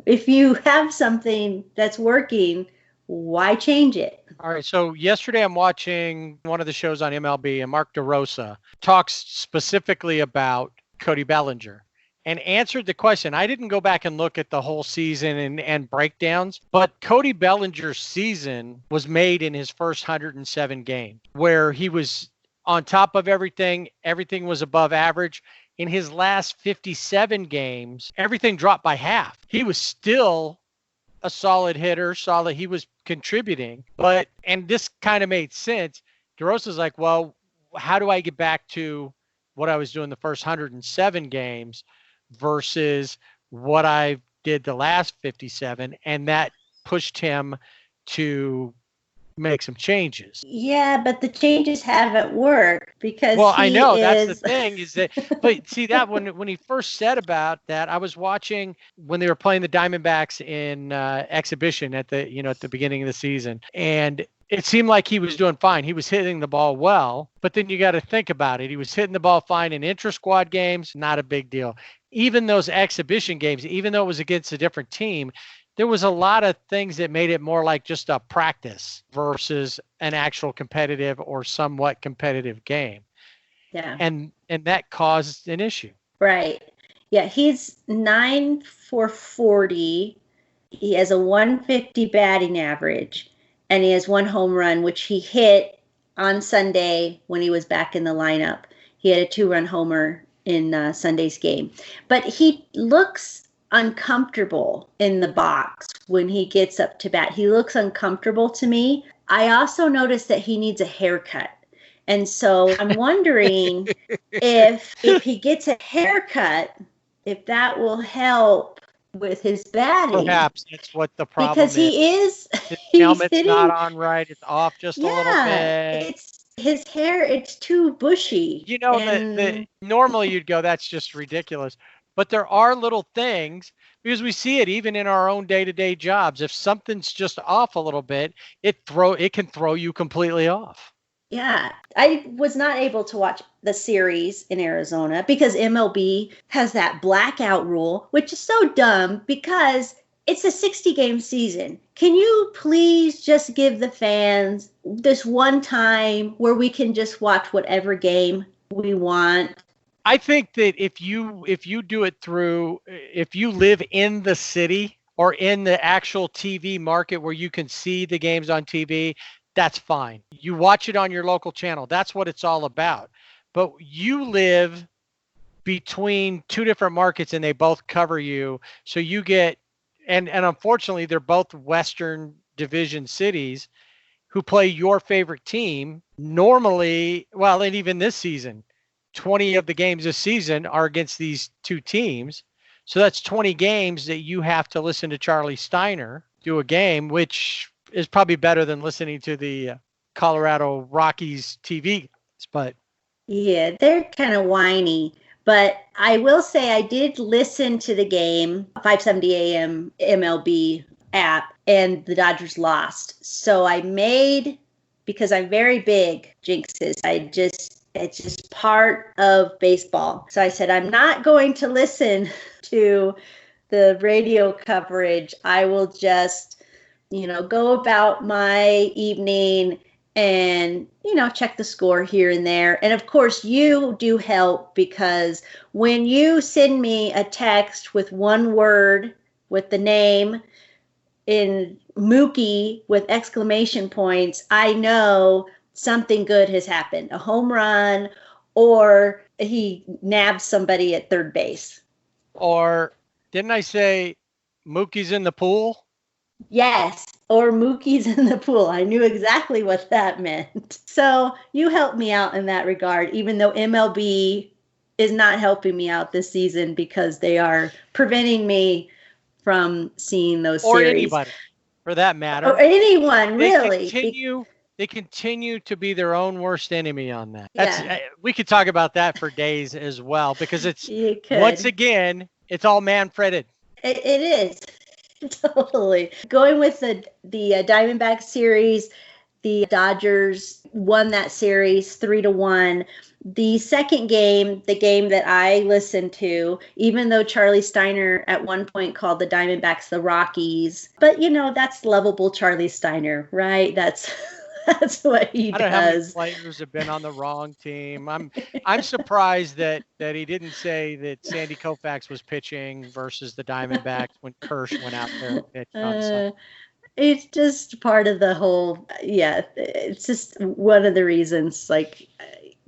If you have something that's working, why change it? All right. So yesterday I'm watching one of the shows on MLB, and Mark DeRosa talks specifically about Cody Bellinger and answered the question. I didn't go back and look at the whole season and breakdowns, but Cody Bellinger's season was made in his first 107 games where he was on top of everything. Everything was above average. In his last 57 games, everything dropped by half. He was still a solid hitter, he was contributing, and this kind of made sense. DeRosa's like, well, how do I get back to what I was doing the first 107 games versus what I did the last 57? And that pushed him to make some changes. Yeah, but the changes haven't worked because I know that's the thing is that, but see that when he first said about that, I was watching when they were playing the Diamondbacks in exhibition at the beginning of the season, and it seemed like he was doing fine. He was hitting the ball well, but then you got to think about it. He was hitting the ball fine in intra-squad games, not a big deal. Even those exhibition games, even though it was against a different team, there was a lot of things that made it more like just a practice versus an actual competitive or somewhat competitive game. Yeah. And that caused an issue. Right. Yeah. He's 9 for 40. He has a 150 batting average, and he has 1 home run, which he hit on Sunday when he was back in the lineup. He had a 2-run homer in Sunday's game, but he looks uncomfortable in the box when he gets up to bat. He looks uncomfortable to me. I also noticed that he needs a haircut. And so I'm wondering if he gets a haircut, if that will help with his batting. Perhaps that's what the problem because is. His helmet's not on right. It's off just a little bit. It's his hair. It's too bushy. Normally you'd go, that's just ridiculous. But there are little things, because we see it even in our own day-to-day jobs. If something's just off a little bit, it can throw you completely off. Yeah. I was not able to watch the series in Arizona because MLB has that blackout rule, which is so dumb because it's a 60-game season. Can you please just give the fans this one time where we can just watch whatever game we want? I think that if you do it if you live in the city or in the actual TV market where you can see the games on TV, that's fine. You watch it on your local channel. That's what it's all about. But you live between two different markets and they both cover you. So you get, and unfortunately, they're both Western Division cities who play your favorite team. Normally, well, and even this season, 20 of the games this season are against these two teams. So that's 20 games that you have to listen to Charlie Steiner do a game, which is probably better than listening to the Colorado Rockies TV. But yeah, they're kind of whiny. But I will say I did listen to the game, 5:70 a.m. MLB app, and the Dodgers lost. So I made, because I'm very big jinxes, it's just part of baseball. So I said, I'm not going to listen to the radio coverage. I will just, go about my evening and, check the score here and there. And of course, you do help, because when you send me a text with one word with the name in Mookie with exclamation points, I know something good has happened, a home run, or he nabbed somebody at third base. Or didn't I say Mookie's in the pool? Yes, or Mookie's in the pool. I knew exactly what that meant. So you helped me out in that regard, even though MLB is not helping me out this season because they are preventing me from seeing those or series. Or anybody, for that matter. Or anyone, really. They continue to be their own worst enemy on that. Yeah. We could talk about that for days as well, because it's, once again, it's all Manfreded. It is. Totally. Going with the Diamondback series, the Dodgers won that series 3-1. The second game, the game that I listened to, even though Charlie Steiner at one point called the Diamondbacks the Rockies, but that's lovable Charlie Steiner, right? That's what he does. I don't know how many players have been on the wrong team. I'm surprised that he didn't say that Sandy Koufax was pitching versus the Diamondbacks when Kirsch went out there and pitched on Sunday. It's just part of the whole, it's just one of the reasons. Like,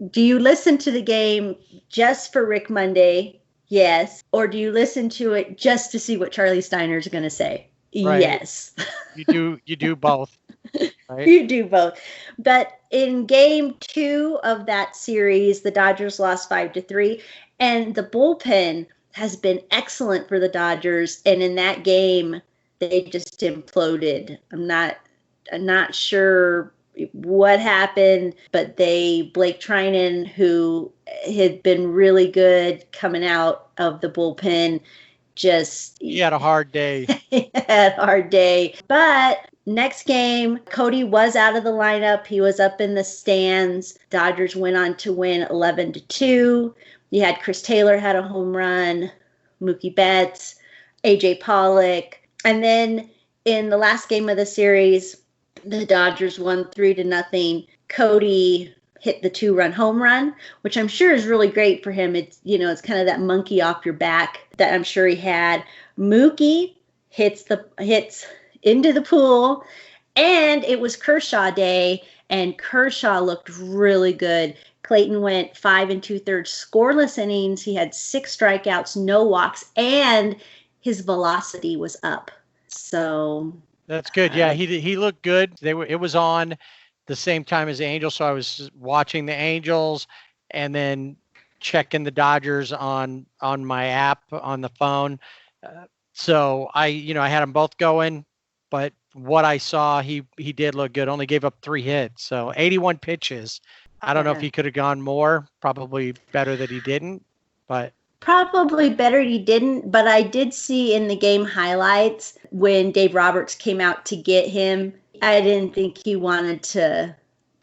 do you listen to the game just for Rick Monday? Yes. Or do you listen to it just to see what Charlie Steiner's going to say? Right. Yes. You do both. Right? You do both. But in game 2 of that series, the Dodgers lost 5-3, and the bullpen has been excellent for the Dodgers. And in that game, they just imploded. I'm not sure what happened, but Blake Trinan, who had been really good coming out of the bullpen, he had a hard day. He had a hard day. But next game, Cody was out of the lineup. He was up in the stands. Dodgers went on to win 11-2. You had Chris Taylor had a home run, Mookie Betts, AJ Pollock. And then in the last game of the series, the Dodgers won 3-0. Cody hit the 2-run home run, which I'm sure is really great for him. It's, it's kind of that monkey off your back that I'm sure he had. Mookie hits into the pool, and it was Kershaw day, and Kershaw looked really good. Clayton went 5 2/3 scoreless innings. He had 6 strikeouts, no walks, and his velocity was up. So that's good. Yeah, he looked good. It was on the same time as the Angels, so I was watching the Angels and then checking the Dodgers on my app on the phone. So I had them both going, but what I saw, he did look good. Only gave up 3 hits, so 81 pitches. I don't know if he could have gone more. Probably better that he didn't, but. Probably better he didn't, but I did see in the game highlights when Dave Roberts came out to get him, I didn't think he wanted to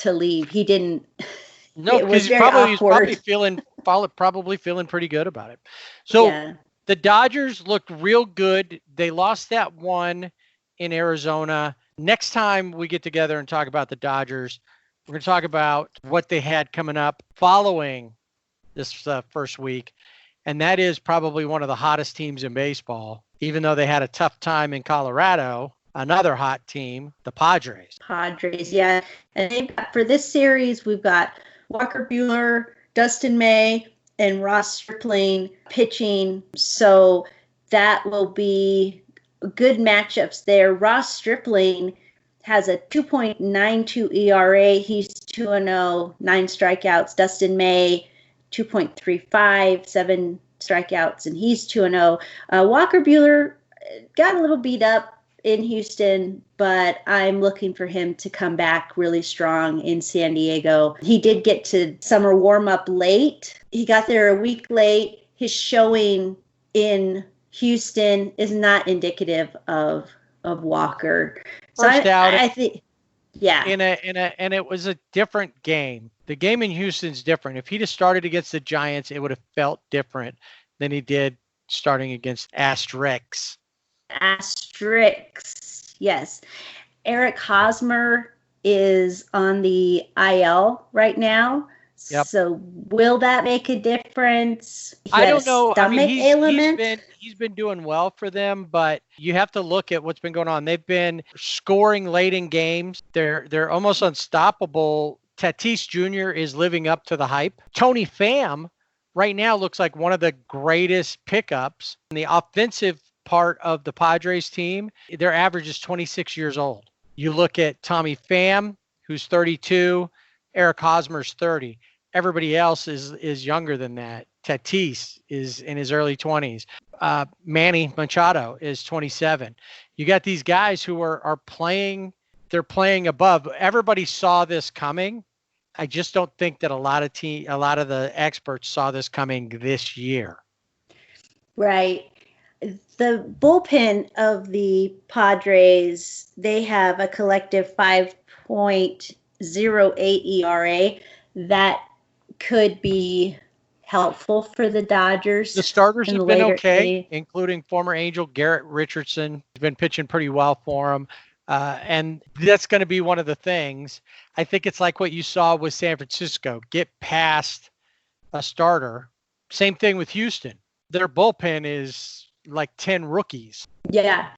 leave. He didn't. No, because he's probably feeling pretty good about it. So the Dodgers looked real good. They lost that one in Arizona. Next time we get together and talk about the Dodgers, we're going to talk about what they had coming up following this first week. And that is probably one of the hottest teams in baseball even though they had a tough time in Colorado. Another hot team, the Padres. Padres, yeah. And for this series, we've got Walker Buehler, Dustin May, and Ross Stripling pitching. So that will be good matchups there. Ross Stripling has a 2.92 ERA. He's 2-0, 9 strikeouts. Dustin May, 2.35, 7 strikeouts, and he's 2-0. Walker Buehler got a little beat up in Houston, but I'm looking for him to come back really strong in San Diego. He did get to summer warm-up late. He got there a week late. His showing in Houston is not indicative of Walker. So I think, yeah. And it was a different game. The game in Houston's different. If he'd have started against the Giants, it would have felt different than he did starting against Asstericks. Asstericks, yes. Eric Hosmer is on the IL right now. Yep. So will that make a difference? I don't know. I mean, ailment. He's been doing well for them, but you have to look at what's been going on. They've been scoring late in games. They're almost unstoppable. Tatis Jr. is living up to the hype. Tony Pham right now looks like one of the greatest pickups in the offensive part of the Padres team. Their average is 26 years old. You look at Tommy Pham, who's 32, Eric Hosmer's 30. Everybody else is younger than that. Tatis is in his early 20s. Manny Machado is 27. You got these guys who are playing. They're playing above. Everybody saw this coming. I just don't think that a lot of the experts saw this coming this year. Right. The bullpen of the Padres, they have a collective 5.08 ERA. That could be helpful for the Dodgers. The starters have been okay, including former Angel Garrett Richardson. He's been pitching pretty well for him. And that's going to be one of the things. I think it's like what you saw with San Francisco. Get past a starter. Same thing with Houston. Their bullpen is like 10 rookies. Yeah.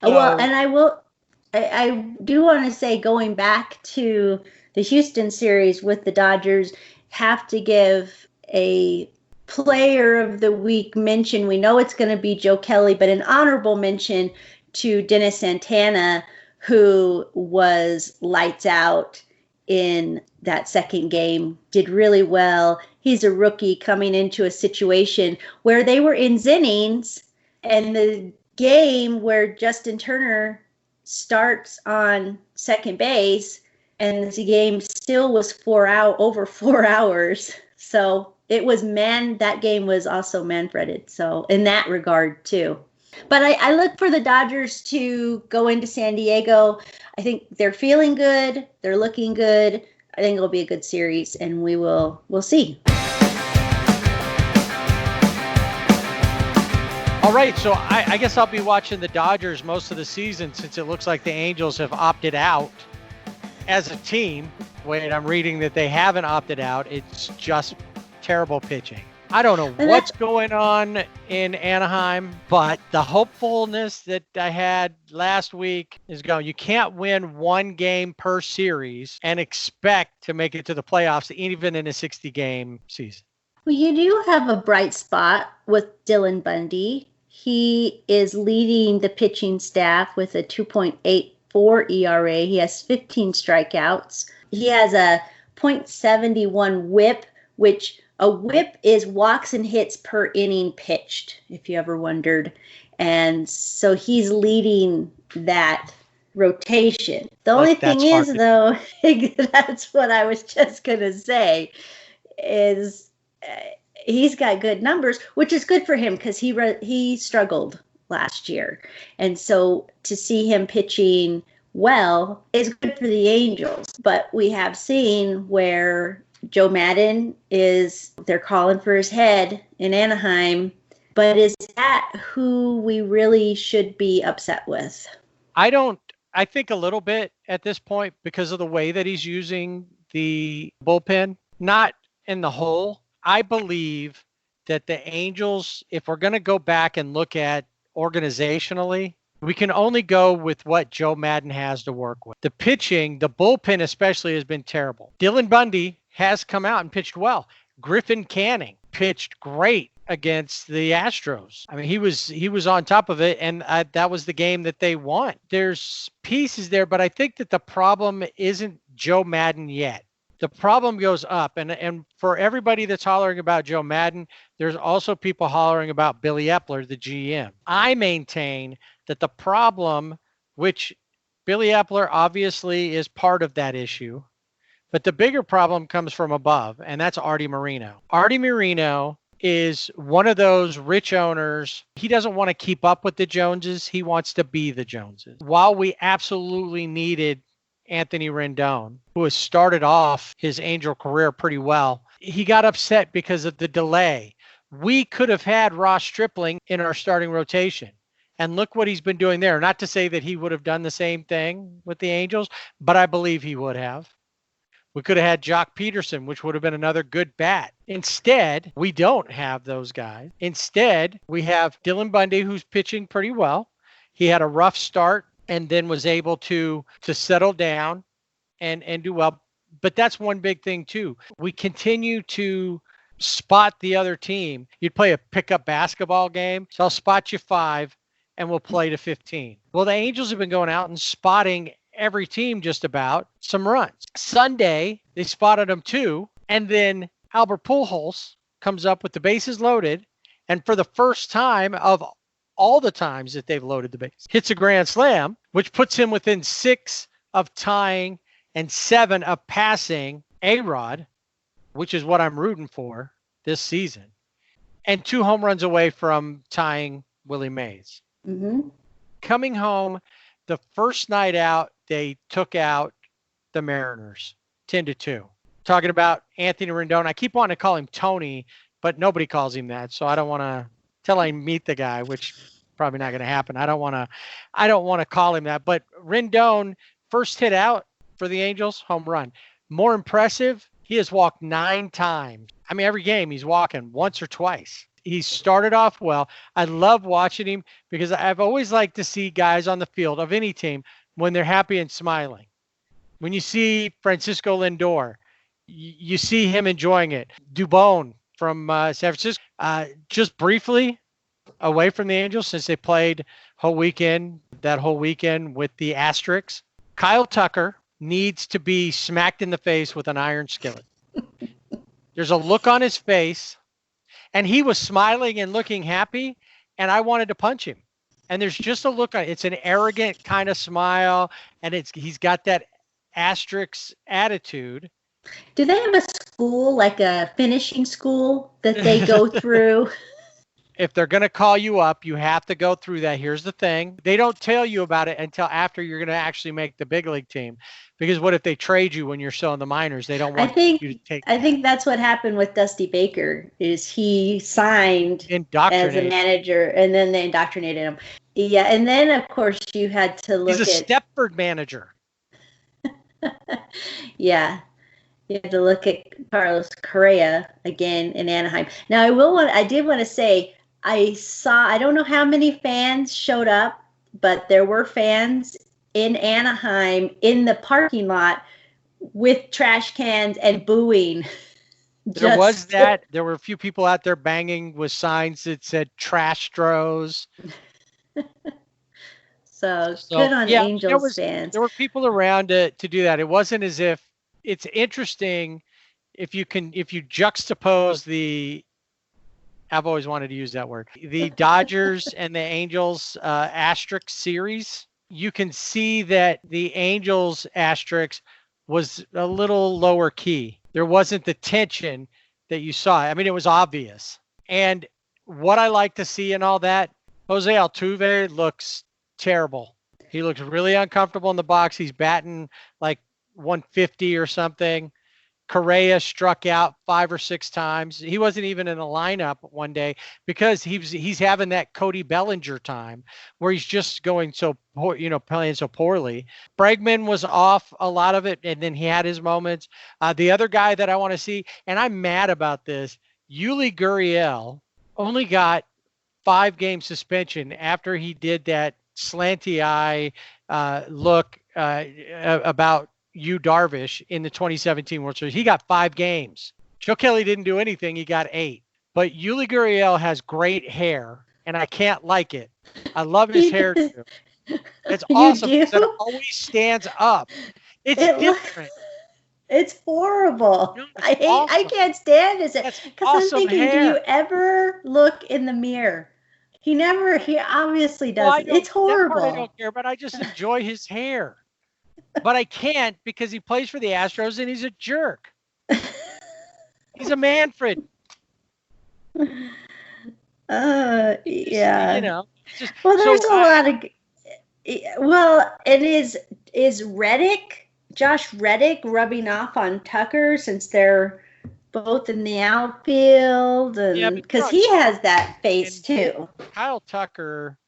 Well, and I do want to say, going back to the Houston series with the Dodgers, have to give a player of the week mention. We know it's going to be Joe Kelly, but an honorable mention to Dennis Santana, who was lights out in that second game, did really well. He's a rookie coming into a situation where they were in innings, and the game where Justin Turner starts on second base, and the game still was over 4 hours. So it was that game was also Manfreded. So in that regard too. But I look for the Dodgers to go into San Diego. I think they're feeling good. They're looking good. I think it'll be a good series, and we'll see. All right, so I guess I'll be watching the Dodgers most of the season, since it looks like the Angels have opted out as a team. Wait, I'm reading that they haven't opted out. It's just terrible pitching. I don't know what's going on in Anaheim, but the hopefulness that I had last week is gone. You can't win one game per series and expect to make it to the playoffs, even in a 60-game season. Well, you do have a bright spot with Dylan Bundy. He is leading the pitching staff with a 2.84 ERA. He has 15 strikeouts. He has a .71 whip, which a whip is walks and hits per inning pitched, if you ever wondered. And so he's leading that rotation. The only thing is, though, that's what I was just going to say, is he's got good numbers, which is good for him because he struggled last year. And so to see him pitching well is good for the Angels. But we have seen where Joe Madden they're calling for his head in Anaheim. But is that who we really should be upset with? I think a little bit at this point, because of the way that he's using the bullpen, not in the whole. I believe that the Angels, if we're going to go back and look at organizationally, we can only go with what Joe Madden has to work with. The pitching, the bullpen especially, has been terrible. Dylan Bundy has come out and pitched well. Griffin Canning pitched great against the Astros. I mean, he was on top of it, and that was the game that they won. There's pieces there, but I think that the problem isn't Joe Madden yet. The problem goes up, and for everybody that's hollering about Joe Madden, there's also people hollering about Billy Epler, the GM. I maintain that the problem, which Billy Epler obviously is part of that issue, but the bigger problem comes from above, and that's Artie Moreno. Artie Moreno is one of those rich owners. He doesn't want to keep up with the Joneses. He wants to be the Joneses. While we absolutely needed Anthony Rendon, who has started off his Angel career pretty well, he got upset because of the delay. We could have had Ross Stripling in our starting rotation. And look what he's been doing there. Not to say that he would have done the same thing with the Angels, but I believe he would have. We could have had Jock Peterson, which would have been another good bat. Instead, we don't have those guys. Instead, we have Dylan Bundy, who's pitching pretty well. He had a rough start and then was able to settle down and do well. But that's one big thing, too. We continue to spot the other team. You'd play a pickup basketball game, so I'll spot you 5, and we'll play to 15. Well, the Angels have been going out and spotting every team just about some runs. Sunday, they spotted them 2, and then Albert Pujols comes up with the bases loaded, and for the first time of all the times that they've loaded the base, hits a grand slam, which puts him within 6 of tying and 7 of passing A-Rod, which is what I'm rooting for this season, and 2 home runs away from tying Willie Mays. Mm-hmm. Coming home, the first night out, they took out the Mariners 10-2. Talking about Anthony Rendon. I keep wanting to call him Tony, but nobody calls him that. So I don't want to till I meet the guy, which probably not going to happen. I don't want to call him that. But Rendon, first hit out for the Angels, home run. More impressive, he has walked 9 times. I mean, every game he's walking once or twice. He started off well. I love watching him because I've always liked to see guys on the field of any team when they're happy and smiling. When you see Francisco Lindor, you see him enjoying it. Dubon from San Francisco, just briefly away from the Angels since they played that whole weekend with the Asterics. Kyle Tucker needs to be smacked in the face with an iron skillet. There's a look on his face, and he was smiling and looking happy, and I wanted to punch him. And there's just a look on it. It's an arrogant kind of smile, and he's got that Asterisk attitude. Do they have a school, like a finishing school that they go through? If they're going to call you up, you have to go through that. Here's the thing. They don't tell you about it until after you're going to actually make the big league team. Because what if they trade you when you're still in the minors? They don't want you to take. I think that's what happened with Dusty Baker, is he signed as a manager, and then they indoctrinated him. Yeah, and then, of course, you had to look at... He's a Stepford manager. Yeah. You had to look at Carlos Correa again in Anaheim. Now, I did want to say, I don't know how many fans showed up, but there were fans in Anaheim in the parking lot with trash cans and booing. There was that. There were a few people out there banging with signs that said "Trash Stros." So good on Angels fans. There were people around to do that. It wasn't as if. It's interesting if you juxtapose the. I've always wanted to use that word. The Dodgers and the Angels Asterisk series. You can see that the Angels Asterisk was a little lower key. There wasn't the tension that you saw. I mean, it was obvious. And what I like to see in all that, Jose Altuve looks terrible. He looks really uncomfortable in the box. He's batting like 150 or something. Correa struck out 5 or 6 times. He wasn't even in the lineup one day because he's having that Cody Bellinger time where he's just going so poor, playing so poorly. Bregman was off a lot of it, and then he had his moments. The other guy that I want to see, and I'm mad about this, Yuli Gurriel only got 5-game suspension after he did that slanty eye look about Yu Darvish in the 2017 World Series. He got 5 games. Joe Kelly didn't do anything. He got 8. But Yuli Gurriel has great hair, and I can't like it. I love his hair too. It's awesome because it always stands up. It's different. It's horrible. No, I can't stand it because awesome I'm thinking, hair. do you ever look in the mirror? He obviously doesn't. It's horrible. I don't care, but I just enjoy his hair. But I can't because he plays for the Astros and he's a jerk. He's a Manfred. Yeah. You know. There's a lot of. Well, and is Josh Reddick rubbing off on Tucker since they're both in the outfield, and because he has that face too. Kyle Tucker.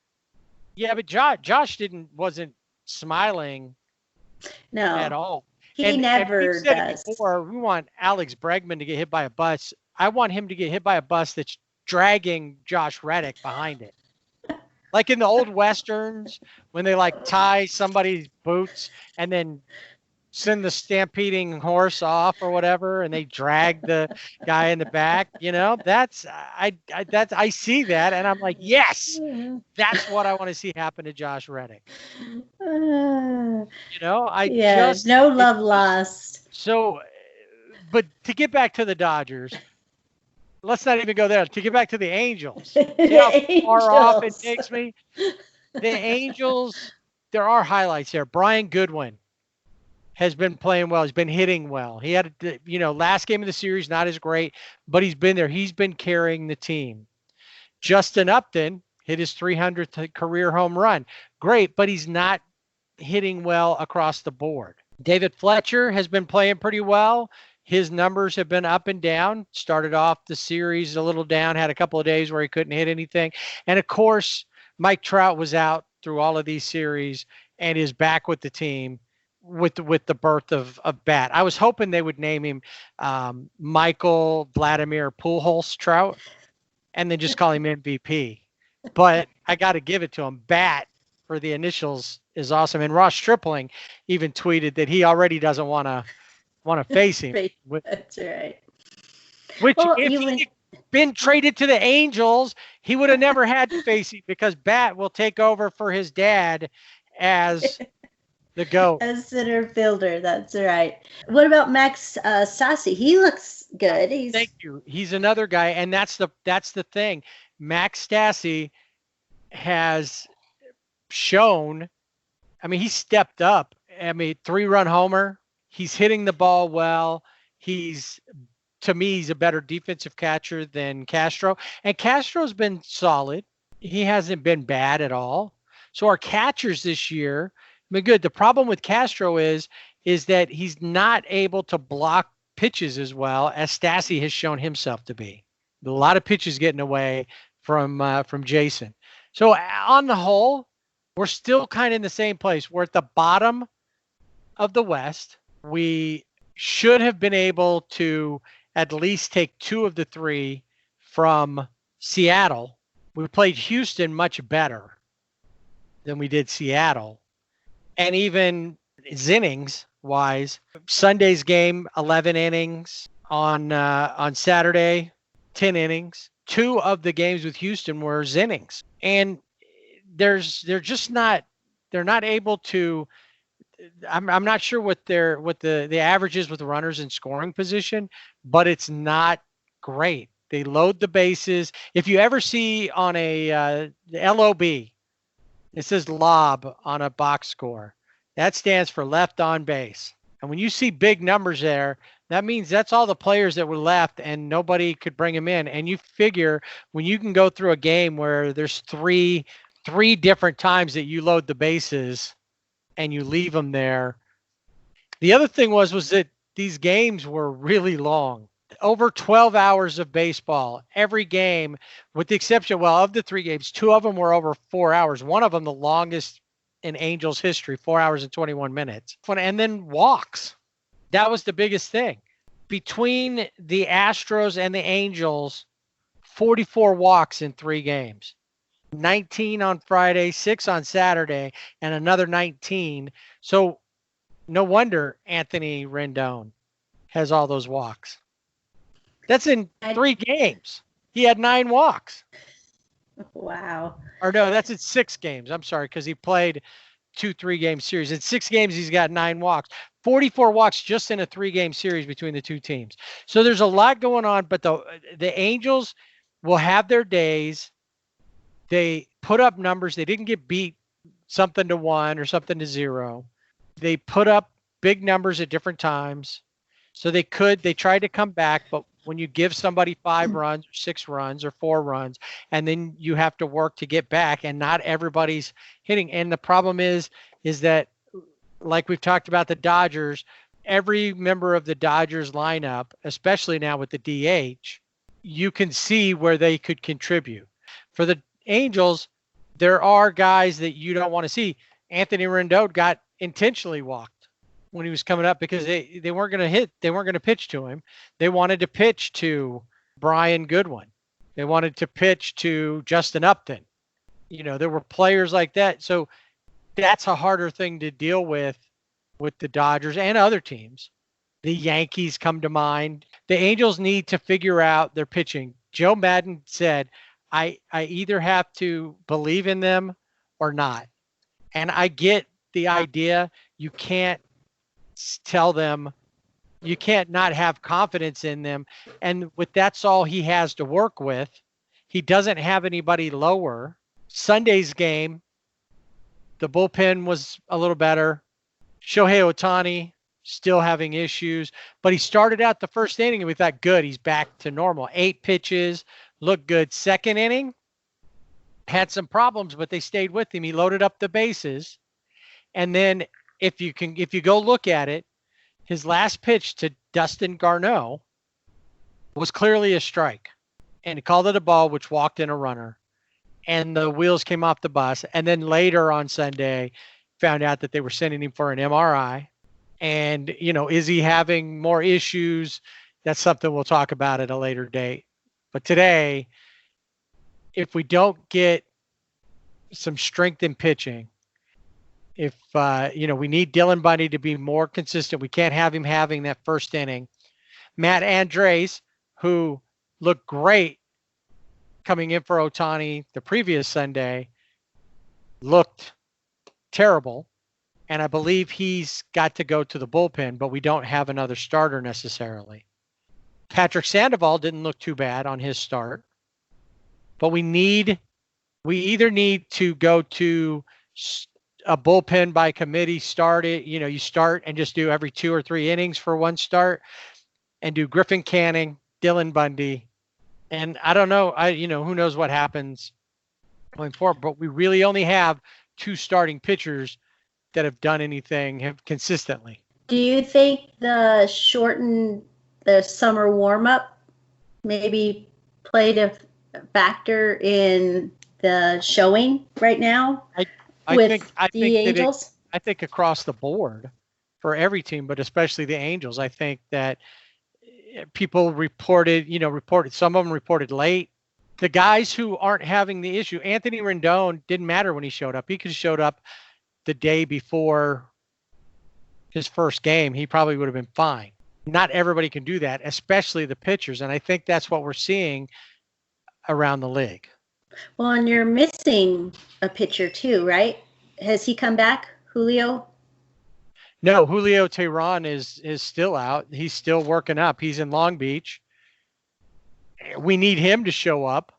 Yeah, but Josh wasn't smiling. No, at all. He never does. Before, we want Alex Bregman to get hit by a bus. I want him to get hit by a bus that's dragging Josh Reddick behind it. Like in the old Westerns, when they like tie somebody's boots and then send the stampeding horse off or whatever, and they drag the guy in the back. You know, I see that, and I'm like, yes, that's what I want to see happen to Josh Reddick. You know, no love lost. So, but to get back to the Dodgers, let's not even go there. To get back to the Angels, see how far off it takes me. The Angels, there are highlights there. Brian Goodwin has been playing well. He's been hitting well. He had, last game of the series, not as great, but he's been there. He's been carrying the team. Justin Upton hit his 300th career home run. Great, but he's not hitting well across the board. David Fletcher has been playing pretty well. His numbers have been up and down. Started off the series a little down, had a couple of days where he couldn't hit anything. And of course, Mike Trout was out through all of these series and is back with the team with the birth of bat. I was hoping they would name him Michael Vladimir Pujols Trout and then just call him MVP. But I got to give it to him. Bat for the initials is awesome. And Ross Stripling even tweeted that he already doesn't want to face him. That's right. Which, if he had been traded to the Angels, he would have never had to face him because Bat will take over for his dad as the GOAT. As center fielder, that's right. What about Max Stassi? He looks good. Thank you. He's another guy, and that's the thing. Max Stassi has shown. I mean, he stepped up. I mean, 3-run homer. He's hitting the ball well. To me, he's a better defensive catcher than Castro. And Castro's been solid. He hasn't been bad at all. So our catchers this year have been good. The problem with Castro is that he's not able to block pitches as well as Stassi has shown himself to be. A lot of pitches getting away from Jason. So on the whole, we're still kind of in the same place. We're at the bottom of the West. We should have been able to at least take 2 of the 3 from Seattle. We played Houston much better than we did Seattle. And even innings wise, Sunday's game, 11 innings. On Saturday, 10 innings. 2 of the games with Houston were innings. And they're not able to. I'm not sure what the average is with runners in scoring position, but it's not great. They load the bases. If you ever see on a LOB, it says lob on a box score. That stands for left on base. And when you see big numbers there, that means that's all the players that were left and nobody could bring them in. And you figure when you can go through a game where there's three different times that you load the bases and you leave them there. The other thing was that these games were really long. Over 12 hours of baseball. Every game, with the exception, of the 3 games, 2 of them were over 4 hours. One of them, the longest in Angels history, 4 hours and 21 minutes. And then walks. That was the biggest thing. Between the Astros and the Angels, 44 walks in 3 games. 19 on Friday, 6 on Saturday, and another 19. So no wonder Anthony Rendon has all those walks. That's in 3 games. He had 9 walks. Wow. Or no, that's in 6 games. I'm sorry, because he played 2 3-game series. In 6 games, he's got 9 walks. 44 walks just in a 3-game series between the two teams. So there's a lot going on, but the Angels will have their days. They put up numbers. They didn't get beat something to 1 or something to 0. They put up big numbers at different times. So they tried to come back, but when you give somebody 5 runs, or 6 runs, or 4 runs, and then you have to work to get back, and not everybody's hitting. And the problem is that, like we've talked about the Dodgers, every member of the Dodgers lineup, especially now with the DH, you can see where they could contribute. For the Angels, there are guys that you don't want to see. Anthony Rendon got intentionally walked when he was coming up because they weren't going to hit. They weren't going to pitch to him. They wanted to pitch to Brian Goodwin. They wanted to pitch to Justin Upton. There were players like that. So that's a harder thing to deal with the Dodgers and other teams. The Yankees come to mind. The Angels need to figure out their pitching. Joe Maddon said, I either have to believe in them or not. And I get the idea. You can't tell them, you can't not have confidence in them. And that's all he has to work with. He doesn't have anybody lower. Sunday's game, the bullpen was a little better. Shohei Ohtani still having issues, but he started out the first inning and we thought, good, he's back to normal. 8 pitches, looked good. Second inning, had some problems, but they stayed with him. He loaded up the bases. And then if you go look at it, his last pitch to Dustin Garneau was clearly a strike. And he called it a ball, which walked in a runner. And the wheels came off the bus. And then later on Sunday, found out that they were sending him for an MRI. And, is he having more issues? That's something we'll talk about at a later date. But today, if we don't get some strength in pitching, if, we need Dylan Bundy to be more consistent. We can't have him having that first inning. Matt Andres, who looked great coming in for Ohtani the previous Sunday, looked terrible. And I believe he's got to go to the bullpen, but we don't have another starter necessarily. Patrick Sandoval didn't look too bad on his start, but we either need to go to a bullpen by committee, start it, you start and just do every 2 or 3 innings for one start and do Griffin Canning, Dylan Bundy. And I don't know, who knows what happens going forward, but we really only have 2 starting pitchers that have done anything consistently. Do you think the summer warm-up maybe played a factor in the showing right now with the Angels? I think across the board for every team, but especially the Angels, I think that people reported, some of them reported late. The guys who aren't having the issue, Anthony Rendon didn't matter when he showed up. He could have showed up the day before his first game. He probably would have been fine. Not everybody can do that, especially the pitchers. And I think that's what we're seeing around the league. Well, and you're missing a pitcher too, right? Has he come back, Julio? No, Julio Teheran is still out. He's still working up. He's in Long Beach. We need him to show up.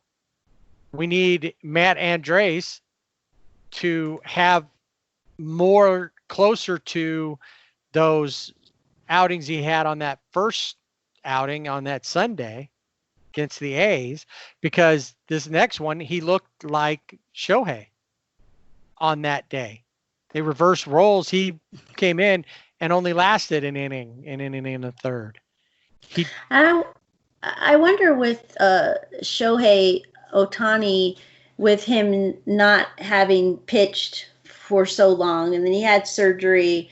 We need Matt Andres to have more closer to those outings he had on that first outing on that Sunday against the A's, because this next one, he looked like Shohei on that day. They reversed roles. He came in and only lasted an inning and a third. I wonder with Shohei Ohtani, with him not having pitched for so long, and then he had surgery,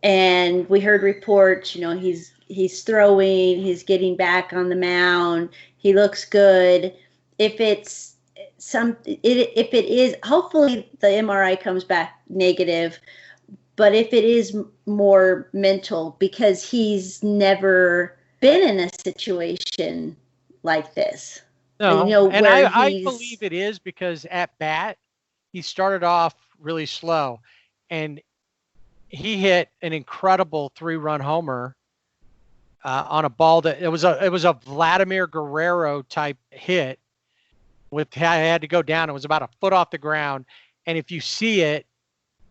and we heard reports, he's throwing, he's getting back on the mound, he looks good. If it's if it is, hopefully the MRI comes back negative, but if it is more mental, because he's never been in a situation like this. No, and I believe it is, because at bat, he started off really slow, and he hit an incredible 3-run homer on a ball that it was a Vladimir Guerrero type hit. I had to go down. It was about a foot off the ground, and if you see it,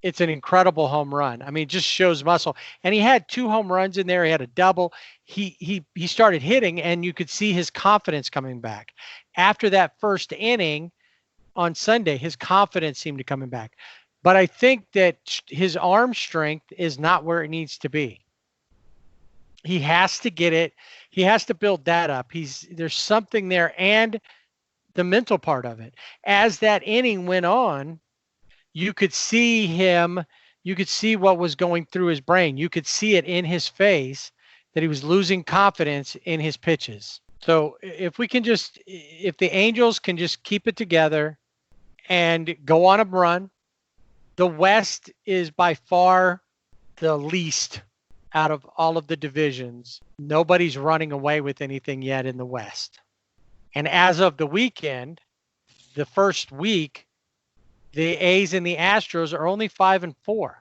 it's an incredible home run. I mean, it just shows muscle. And he had 2 home runs in there. He had a double. He started hitting, and you could see his confidence coming back. After that first inning on Sunday, his confidence seemed to coming back. But I think that his arm strength is not where it needs to be. He has to get it. He has to build that up. There's something there, and the mental part of it. As that inning went on, you could see him. You could see what was going through his brain. You could see it in his face that he was losing confidence in his pitches. So if the Angels can just keep it together and go on a run, the West is by far the least out of all of the divisions. Nobody's running away with anything yet in the West. And as of the weekend, the first week, the A's and the Astros are only 5-4.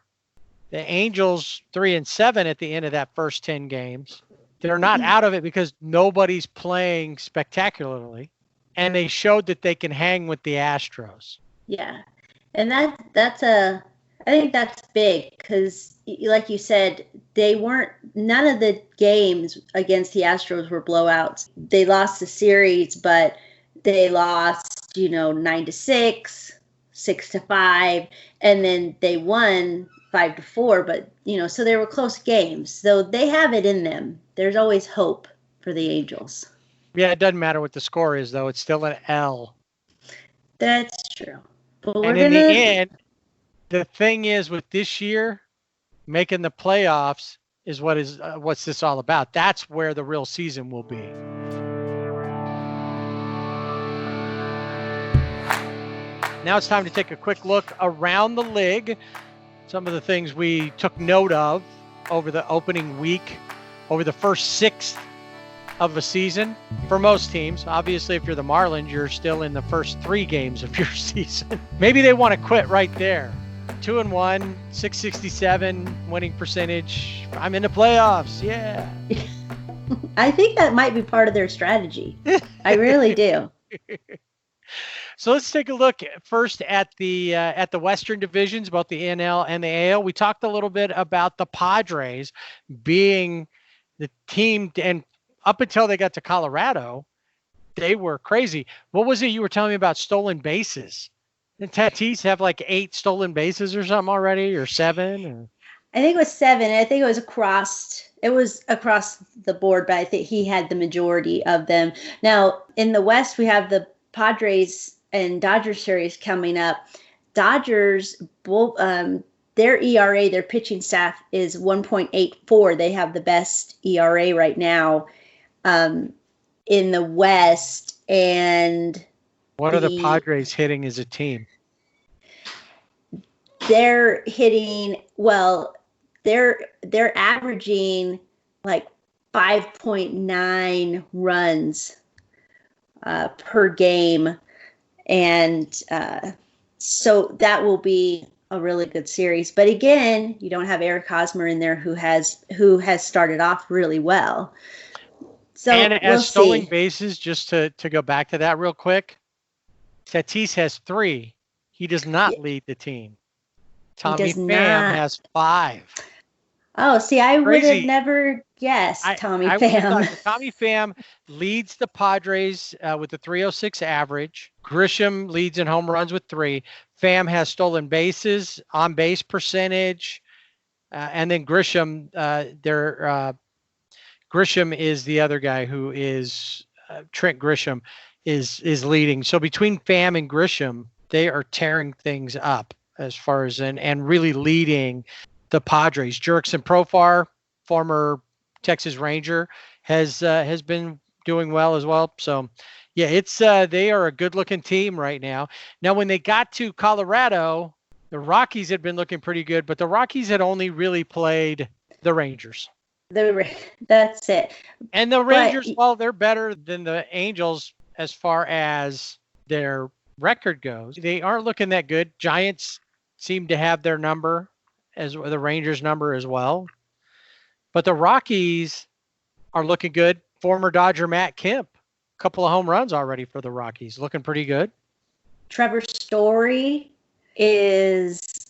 The Angels 3-7 at the end of that first 10 games. They're not out of it because nobody's playing spectacularly, and they showed that they can hang with the Astros. Yeah, and I think that's big, because like you said, none of the games against the Astros were blowouts. They lost the series, but they lost, 9-6, 6-5, and then they won 5-4. But so they were close games. So they have it in them. There's always hope for the Angels. Yeah, it doesn't matter what the score is, though. It's still an L. That's true. But and in the end, the thing is, with this year, making the playoffs is what's this all about. That's where the real season will be. Now it's time to take a quick look around the league. Some of the things we took note of over the opening week, over the first sixth of a season for most teams. Obviously, if you're the Marlins, you're still in the first 3 games of your season. Maybe they want to quit right there. 2-1, 667 winning percentage. I'm in the playoffs. Yeah. I think that might be part of their strategy. I really do. So let's take a look first at the Western divisions, both the NL and the AL. We talked a little bit about the Padres being the team, and up until they got to Colorado, they were crazy. What was it you were telling me about stolen bases? Did Tatis have like 8 stolen bases or something already, or 7? Or? I think it was 7. I think it was across the board, but I think he had the majority of them. Now, in the West, we have the Padres and Dodgers series coming up. Dodgers, their ERA, their pitching staff is 1.84. They have the best ERA right now in the West. And what are the Padres hitting as a team? They're hitting, well, they're averaging like 5.9 runs per game. And so that will be a really good series. But again, you don't have Eric Hosmer in there who has started off really well. So and as stolen bases, just to go back to that real quick, Tatis has 3. He does not lead the team. Tommy Pham has 5. Oh, see, I would have never guessed Tommy Pham. Tommy Pham leads the Padres with a 306 average. Grisham leads in home runs with 3. Pham has stolen bases, on base percentage, and then Grisham, Grisham is the other guy who is Trent Grisham is leading. So between Pham and Grisham, they are tearing things up as far as and really leading the Padres. Jurickson Profar, former Texas Ranger, has been doing well as well. So, Yeah, it's they are a good-looking team right now. Now, when they got to Colorado, the Rockies had been looking pretty good, but the Rockies had only really played the Rangers. That's it. And the But Rangers, while they're better than the Angels as far as their record goes, they aren't looking that good. Giants seem to have their number, as the Rangers number as well. But the Rockies are looking good. Former Dodger Matt Kemp, a couple of home runs already for the Rockies, looking pretty good. Trevor Story is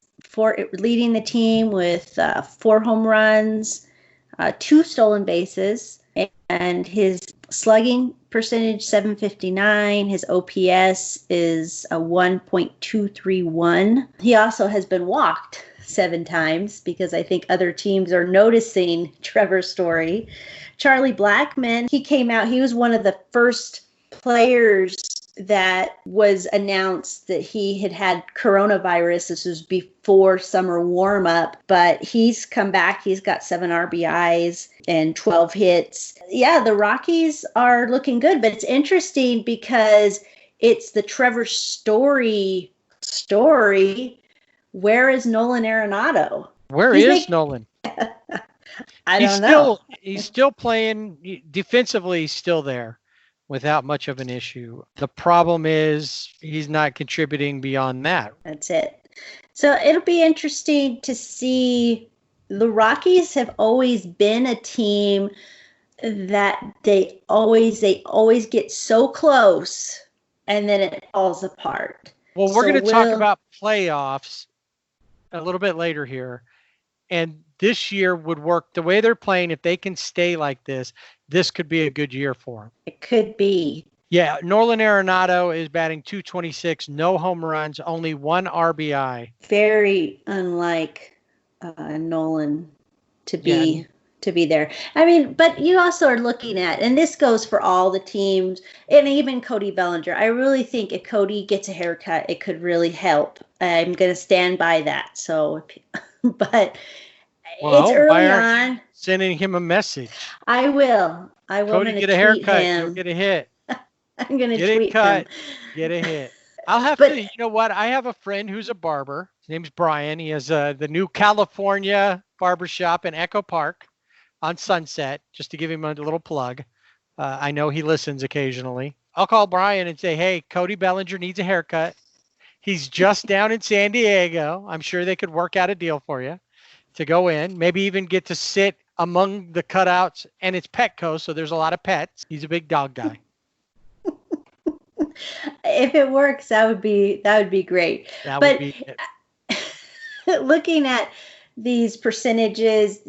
leading the team with 4 home runs, 2 stolen bases, and his slugging percentage 759. His OPS is a 1.231. He also has been walked 7 times because I think other teams are noticing Trevor Story. Charlie Blackmon, he came out. He was one of the first players that was announced that he had coronavirus. This was before summer warm-up, but he's come back. He's got 7 RBIs and 12 hits. Yeah, the Rockies are looking good, but it's interesting because it's the Trevor Story. Where is Nolan Arenado? Where is Nolan? I don't know. He's still playing defensively. He's still there without much of an issue. The problem is he's not contributing beyond that. That's it. So it'll be interesting to see. The Rockies have always been a team that they always get so close and then it falls apart. Well, we're going to talk about playoffs a little bit later here. And this year would work the way they're playing. If they can stay like this, this could be a good year for them. It could be. Yeah, Nolan Arenado is batting .226, no home runs, only 1 RBI. Very unlike Nolan to be there. I mean, but you also are looking at, and this goes for all the teams, and even Cody Bellinger. I really think if Cody gets a haircut, it could really help. I'm going to stand by that. So, but it's early on. Sending him a message. I will. Cody, get a haircut. You'll get a hit. I'm going to tweet him. Get a cut. Get a hit. I'll have to, you know what? I have a friend who's a barber. His name's Brian. He has the new California barbershop in Echo Park on Sunset, just to give him a little plug. I know he listens occasionally. I'll call Brian and say, hey, Cody Bellinger needs a haircut. He's just down in San Diego. I'm sure they could work out a deal for you to go in, maybe even get to sit among the cutouts. And it's Petco, so there's a lot of pets. He's a big dog guy. If it works, that would be great. Looking at these percentages,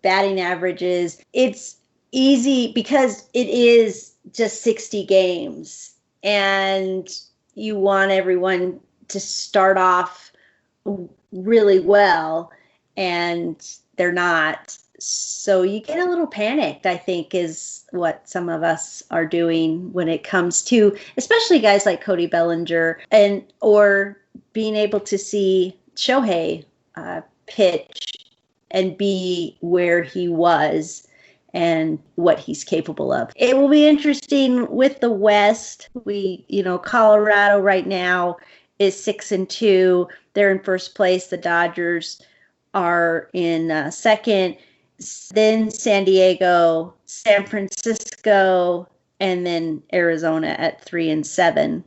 batting averages, it's easy because it is just 60 games and you want everyone to start off really well and they're not. So you get a little panicked, I think, is what some of us are doing when it comes to, especially guys like Cody Bellinger or being able to see Shohei pitch and be where he was and what he's capable of. It will be interesting with the West. Colorado right now is 6-2. They're in first place. The Dodgers are in second. Then San Diego, San Francisco, and then Arizona at 3-7.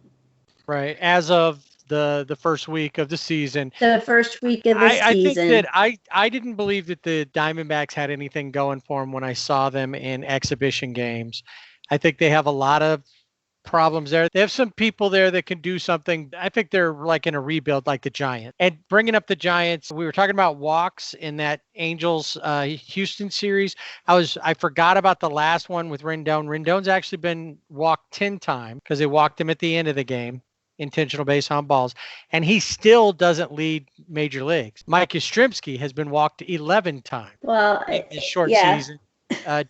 Right. As of the first week of the season. The first week of the season. I think that I didn't believe that the Diamondbacks had anything going for them when I saw them in exhibition games. I think they have a lot of problems there. They have some people there that can do something. I think they're like in a rebuild like the Giants. And bringing up the Giants, we were talking about walks in that Angels Houston series. I forgot about the last one with Rendon. Rendon's actually been walked 10 times because they walked him at the end of the game. Intentional base on balls, and he still doesn't lead major leagues. Mike Yastrzemski has been walked 11 times. Well, in this short season.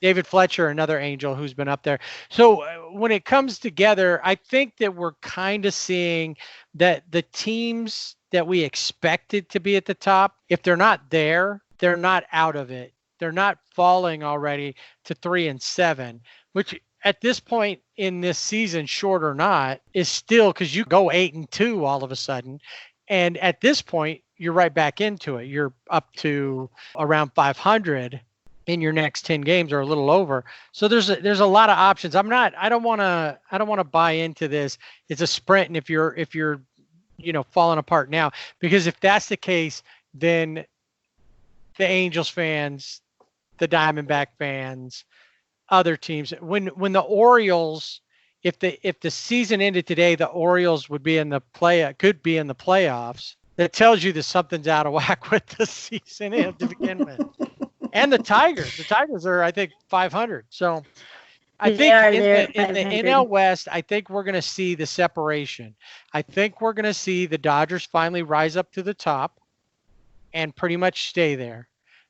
David Fletcher, another Angel who's been up there. So when it comes together, I think that we're kind of seeing that the teams that we expected to be at the top, if they're not there, they're not out of it. They're not falling already to 3-7, which at this point in this season, short or not, is still, because you go 8-2 all of a sudden. And at this point, you're right back into it. You're up to around 500 in your next 10 games or a little over. So there's a lot of options. I don't want to buy into this. It's a sprint. And if you're falling apart now, because if that's the case, then the Angels fans, the Diamondback fans, other teams, when the Orioles, if the season ended today, the Orioles could be in the playoffs. That tells you that something's out of whack with the season to begin with. And the Tigers are, I think, 500. So I think in the NL West, I think we're going to see the separation. I think we're going to see the Dodgers finally rise up to the top and pretty much stay there.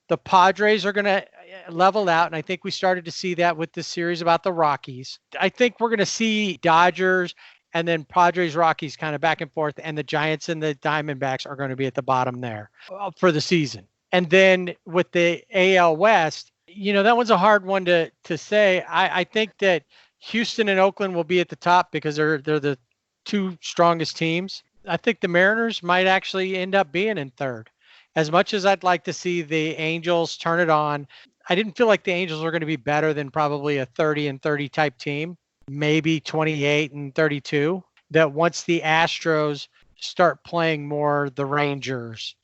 The Padres are going to level out, and I think we started to see that with the series about the Rockies. I think we're going to see Dodgers and then Padres, Rockies kind of back and forth, and the Giants and the Diamondbacks are going to be at the bottom there for the season. And then with the AL West, that one's a hard one to say. I think that Houston and Oakland will be at the top because they're the two strongest teams. I think the Mariners might actually end up being in third. As much as I'd like to see the Angels turn it on, I didn't feel like the Angels were going to be better than probably a 30-30 type team, maybe 28-32. That once the Astros start playing more the Rangers,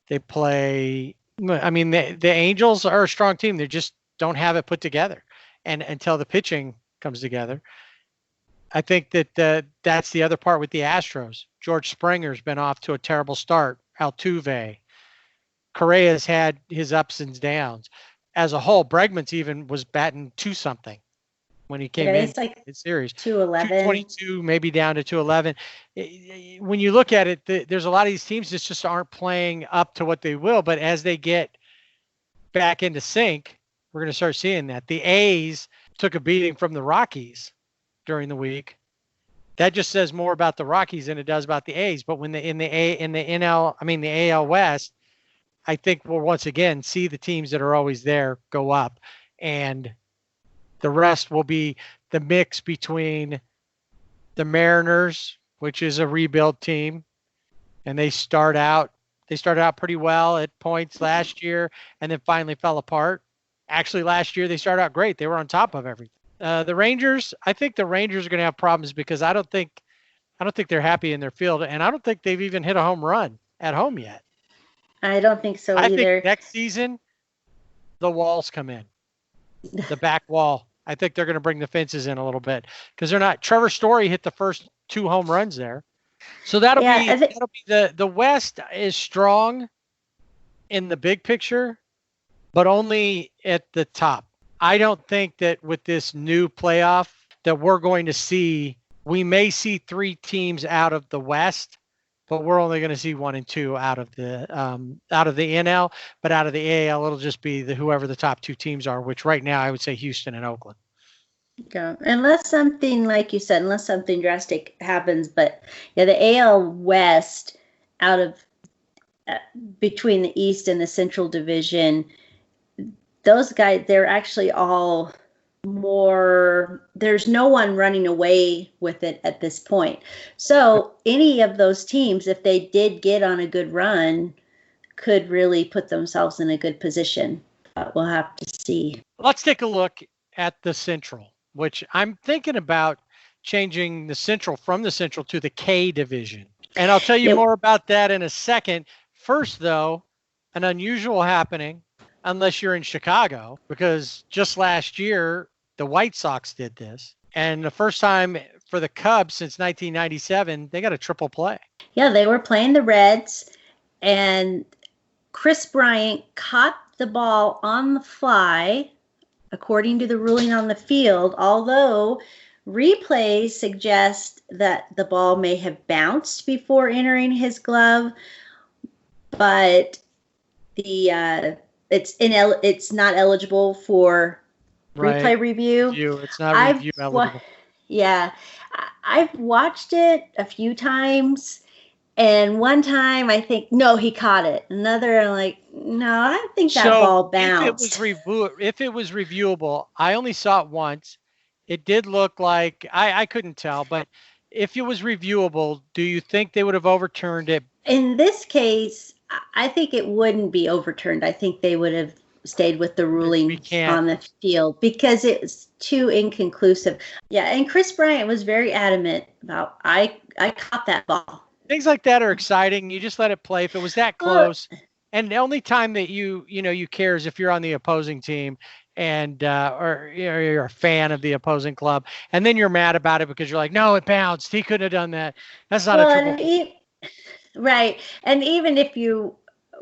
they play. I mean, the Angels are a strong team. They just don't have it put together, and until the pitching comes together. I think that that's the other part with the Astros. George Springer's been off to a terrible start. Altuve. Correa's had his ups and downs. As a whole, Bregman's even was batting 2-something when he came in the series. 211. 222, maybe down to 211. When you look at it, there's a lot of these teams that just aren't playing up to what they will. But as they get back into sync, we're going to start seeing that. The A's took a beating from the Rockies during the week. That just says more about the Rockies than it does about the A's. But when the AL West, I think we'll once again see the teams that are always there go up, and the rest will be the mix between the Mariners, which is a rebuild team, and they started out pretty well at points last year, and then finally fell apart. Actually, last year they started out great; they were on top of everything. The Rangers, I think the Rangers are going to have problems because I don't think they're happy in their field, and I don't think they've even hit a home run at home yet. I don't think so either. I think next season, the walls come in, the back wall. I think they're going to bring the fences in a little bit because they're not. Trevor Story hit the first 2 home runs there, so that'll be the West is strong in the big picture, but only at the top. I don't think that with this new playoff that we're going to see. We may see 3 teams out of the West. But we're only going to see 1 and 2 out of the NL, but out of the AL, it'll just be whoever the top 2 teams are, which right now I would say Houston and Oakland. Yeah, unless something, like you said, unless something drastic happens. But yeah, the AL West out of between the East and the Central Division, those guys, they're actually all more, there's no one running away with it at this point. So any of those teams, if they did get on a good run, could really put themselves in a good position. But we'll have to see. Let's take a look at the Central, which I'm thinking about changing the Central from the Central to the K division. And I'll tell you more about that in a second. First, though, an unusual happening, unless you're in Chicago, because just last year, the White Sox did this. And the first time for the Cubs since 1997, they got a triple play. Yeah, they were playing the Reds, and Chris Bryant caught the ball on the fly, according to the ruling on the field, although replays suggest that the ball may have bounced before entering his glove, but it's not eligible for replay review. It's not review eligible. Yeah. I've watched it a few times, and one time I think, no, he caught it. Another, I'm like, no, I don't think that ball bounced. If it was reviewable, I only saw it once, It did look like, I couldn't tell, but if it was reviewable, do you think they would have overturned it? In this case, I think it wouldn't be overturned. I think they would have stayed with the ruling on the field because it was too inconclusive. Yeah, and Chris Bryant was very adamant about, I caught that ball. Things like that are exciting. You just let it play. If it was that close, and the only time that you care is if you're on the opposing team and or you're a fan of the opposing club, and then you're mad about it because you're like, no, it bounced. He couldn't have done that. That's not a triple. Right. And even if you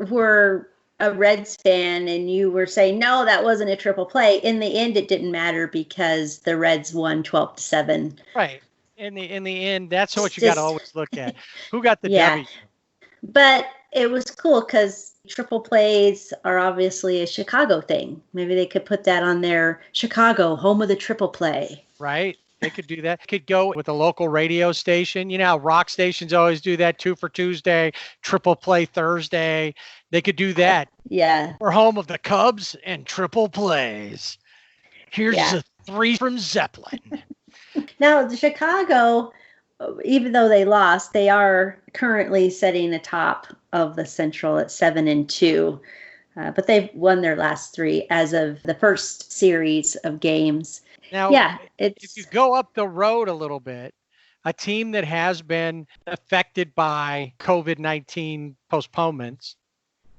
were a Reds fan and you were saying, no, that wasn't a triple play, in the end, it didn't matter because the Reds won 12-7. Right. In the end, that's what you got to always look at. Who got the W? But it was cool because triple plays are obviously a Chicago thing. Maybe they could put that on their Chicago, home of the triple play. Right. They could do that. Could go with a local radio station. You know how rock stations always do that, 2 for Tuesday, triple play Thursday. They could do that. Yeah. We're home of the Cubs and triple plays. Here's a 3 from Zeppelin. Now, the Chicago, even though they lost, they are currently sitting atop of the Central at 7-2. But they've won their last 3 as of the first series of games. Now, if you go up the road a little bit, a team that has been affected by COVID-19 postponements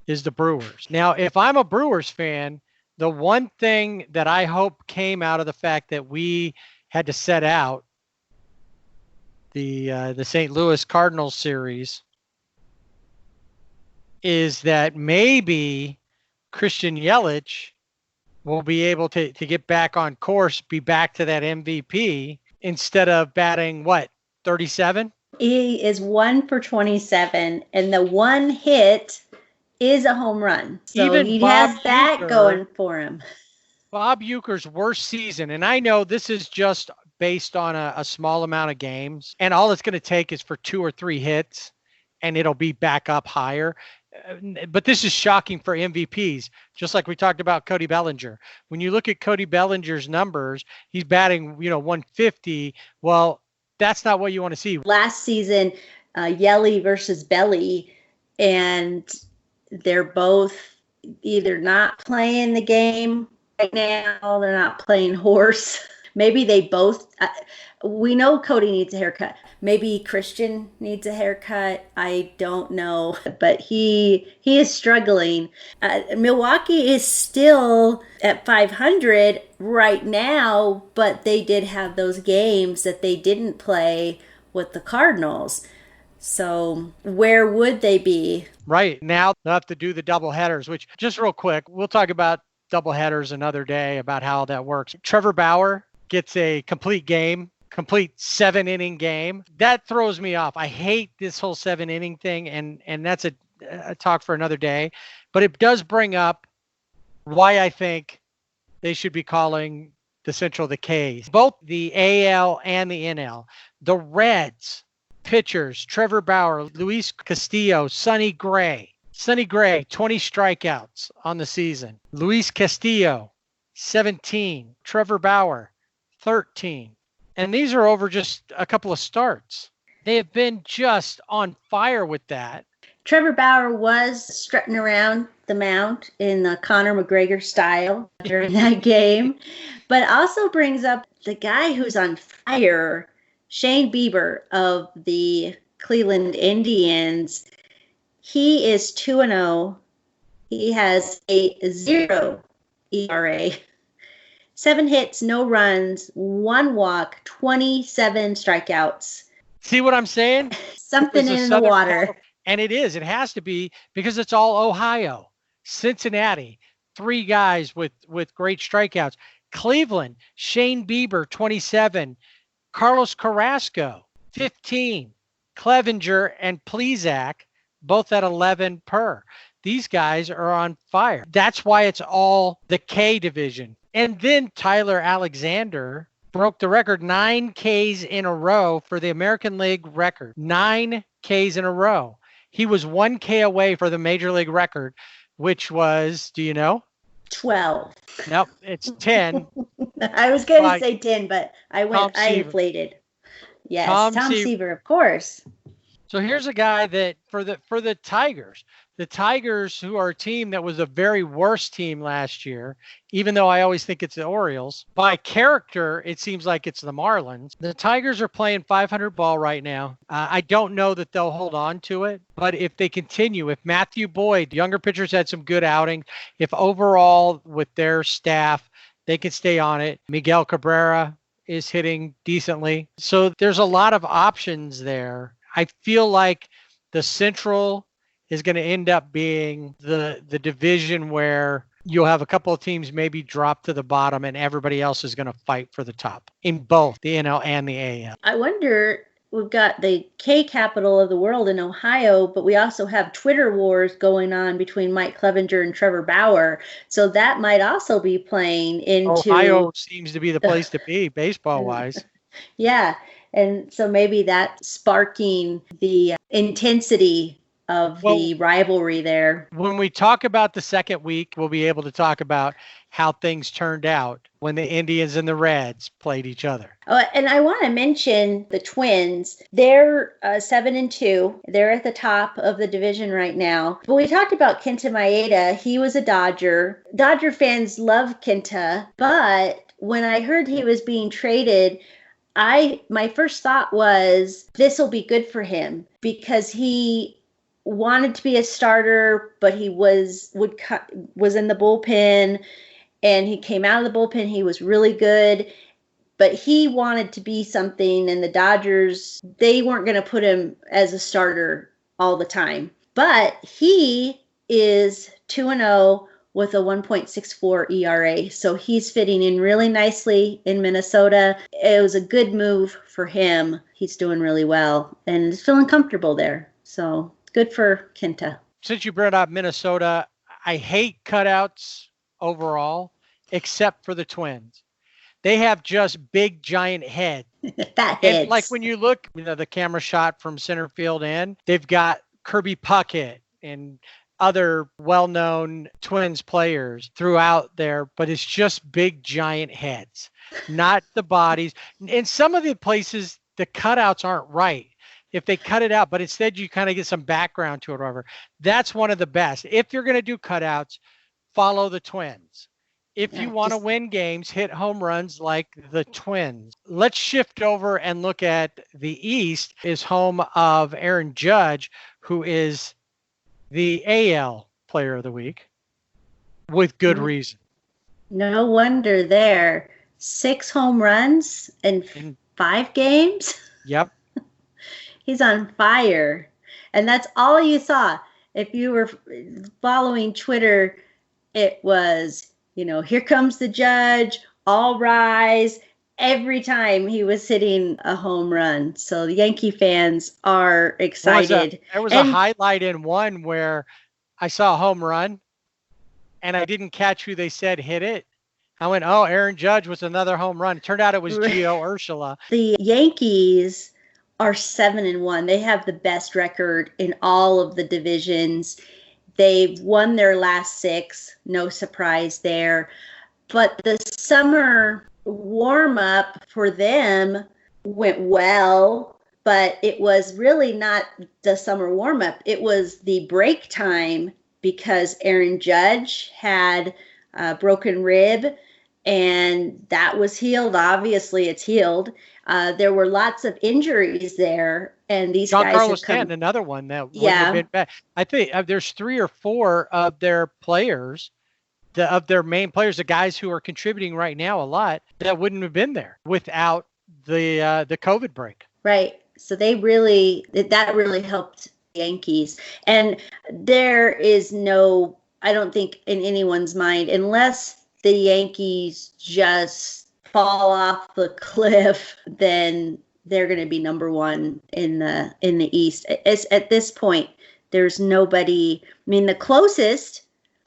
is the Brewers. Now, if I'm a Brewers fan, the one thing that I hope came out of the fact that we had to set out the St. Louis Cardinals series is that maybe Christian Yelich will be able to get back on course, be back to that MVP instead of batting, 37? He is 1 for 27, and the one hit is a home run. So even he Bob has that Uecker, going for him. Bob Uecker's worst season, and I know this is just based on a small amount of games, and all it's going to take is for 2 or 3 hits, and it'll be back up higher. But this is shocking for MVPs, just like we talked about Cody Bellinger. When you look at Cody Bellinger's numbers, he's batting, 150. Well, that's not what you want to see. Last season, Yelly versus Belly, and they're both either not playing the game right now, they're not playing horse. Maybe they both, we know Cody needs a haircut. Maybe Christian needs a haircut. I don't know, but he is struggling. Milwaukee is still at 500 right now, but they did have those games that they didn't play with the Cardinals. So where would they be? Right. Now they'll have to do the double headers, which, just real quick, we'll talk about double headers another day about how that works. Trevor Bauer gets a complete 7-inning game. That throws me off. I hate this whole 7-inning thing, and that's a talk for another day. But it does bring up why I think they should be calling the Central the K's. Both the AL and the NL. The Reds pitchers, Trevor Bauer, Luis Castillo, Sonny Gray. Sonny Gray, 20 strikeouts on the season. Luis Castillo, 17. Trevor Bauer, 13. And these are over just a couple of starts. They have been just on fire with that. Trevor Bauer was strutting around the mound in the Conor McGregor style during that game, but also brings up the guy who's on fire, Shane Bieber of the Cleveland Indians. He is 2-0. He has a 0 ERA. 7 hits, no runs, 1 walk, 27 strikeouts. See what I'm saying? Something in the water. And it is. It has to be, because it's all Ohio. Cincinnati, 3 guys with great strikeouts. Cleveland, Shane Bieber, 27. Carlos Carrasco, 15. Clevenger and Plesac, both at 11 per. These guys are on fire. That's why it's all the K division. And then Tyler Alexander broke the record, 9 Ks in a row for the American League record. 9 Ks in a row. He was 1 K away for the Major League record, which was, do you know? 12. Nope, it's 10. I was going to By say 10, but I inflated. Yes, Tom Seaver, of course. So here's a guy that for the Tigers, who are a team that was a very worst team last year, even though I always think it's the Orioles, by character, it seems like it's the Marlins. The Tigers are playing 500 ball right now. I don't know that they'll hold on to it, but if they continue, if Matthew Boyd, younger pitchers had some good outings, if overall with their staff, they can stay on it. Miguel Cabrera is hitting decently. So there's a lot of options there. I feel like the Central is going to end up being the division where you'll have a couple of teams maybe drop to the bottom and everybody else is going to fight for the top in both the NL and the AL. I wonder, we've got the K capital of the world in Ohio, but we also have Twitter wars going on between Mike Clevenger and Trevor Bauer. So that might also be playing into... Ohio seems to be the place to be baseball-wise. Yeah. And so maybe that's sparking the intensity of the rivalry there. When we talk about the second week, we'll be able to talk about how things turned out when the Indians and the Reds played each other. Oh, and I want to mention the Twins. They're 7-2. They're at the top of the division right now. But we talked about Kenta Maeda. He was a Dodger. Dodger fans love Kenta, but when I heard he was being traded, my first thought was this will be good for him because he wanted to be a starter, but he was in the bullpen, and he came out of the bullpen. He was really good, but he wanted to be something, and the Dodgers, they weren't going to put him as a starter all the time. But he is 2-0 with a 1.64 ERA. So he's fitting in really nicely in Minnesota. It was a good move for him. He's doing really well and is feeling comfortable there. So good for Kenta. Since you brought up Minnesota, I hate cutouts overall, except for the Twins. They have just big, giant heads. Fat heads. Like when you look, the camera shot from center field in, they've got Kirby Puckett and other well-known Twins players throughout there, but it's just big, giant heads, not the bodies. In some of the places, the cutouts aren't right if they cut it out, but instead you kind of get some background to it or whatever. That's one of the best. If you're going to do cutouts, follow the Twins. If you want to win games, hit home runs like the Twins. Let's shift over and look at the East, is home of Aaron Judge, who is the AL Player of the Week, with good reason. No wonder there. 6 home runs in 5 games. Yep. He's on fire. And that's all you saw. If you were following Twitter, it was, here comes the Judge, all rise. Every time he was hitting a home run. So the Yankee fans are excited. There was a highlight in one where I saw a home run and I didn't catch who they said hit it. I went, oh, Aaron Judge was another home run. It turned out it was Gio Urshela. The Yankees are 7-1. They have the best record in all of the divisions. They've won their last 6. No surprise there. But the summer warm-up for them went well, but it was really not the summer warm-up. It was the break time because Aaron Judge had a broken rib, and that was healed. Obviously, it's healed. There were lots of injuries there, and these guys Carlos Stanton, another one that wouldn't have been bad. I think there's 3 or 4 of their players, of their main players, the guys who are contributing right now a lot, that wouldn't have been there without the COVID break. Right. So that really helped the Yankees. And there is no, I don't think in anyone's mind, unless the Yankees just fall off the cliff, then they're going to be number 1 in the East. At this point, there's nobody. I mean, the closest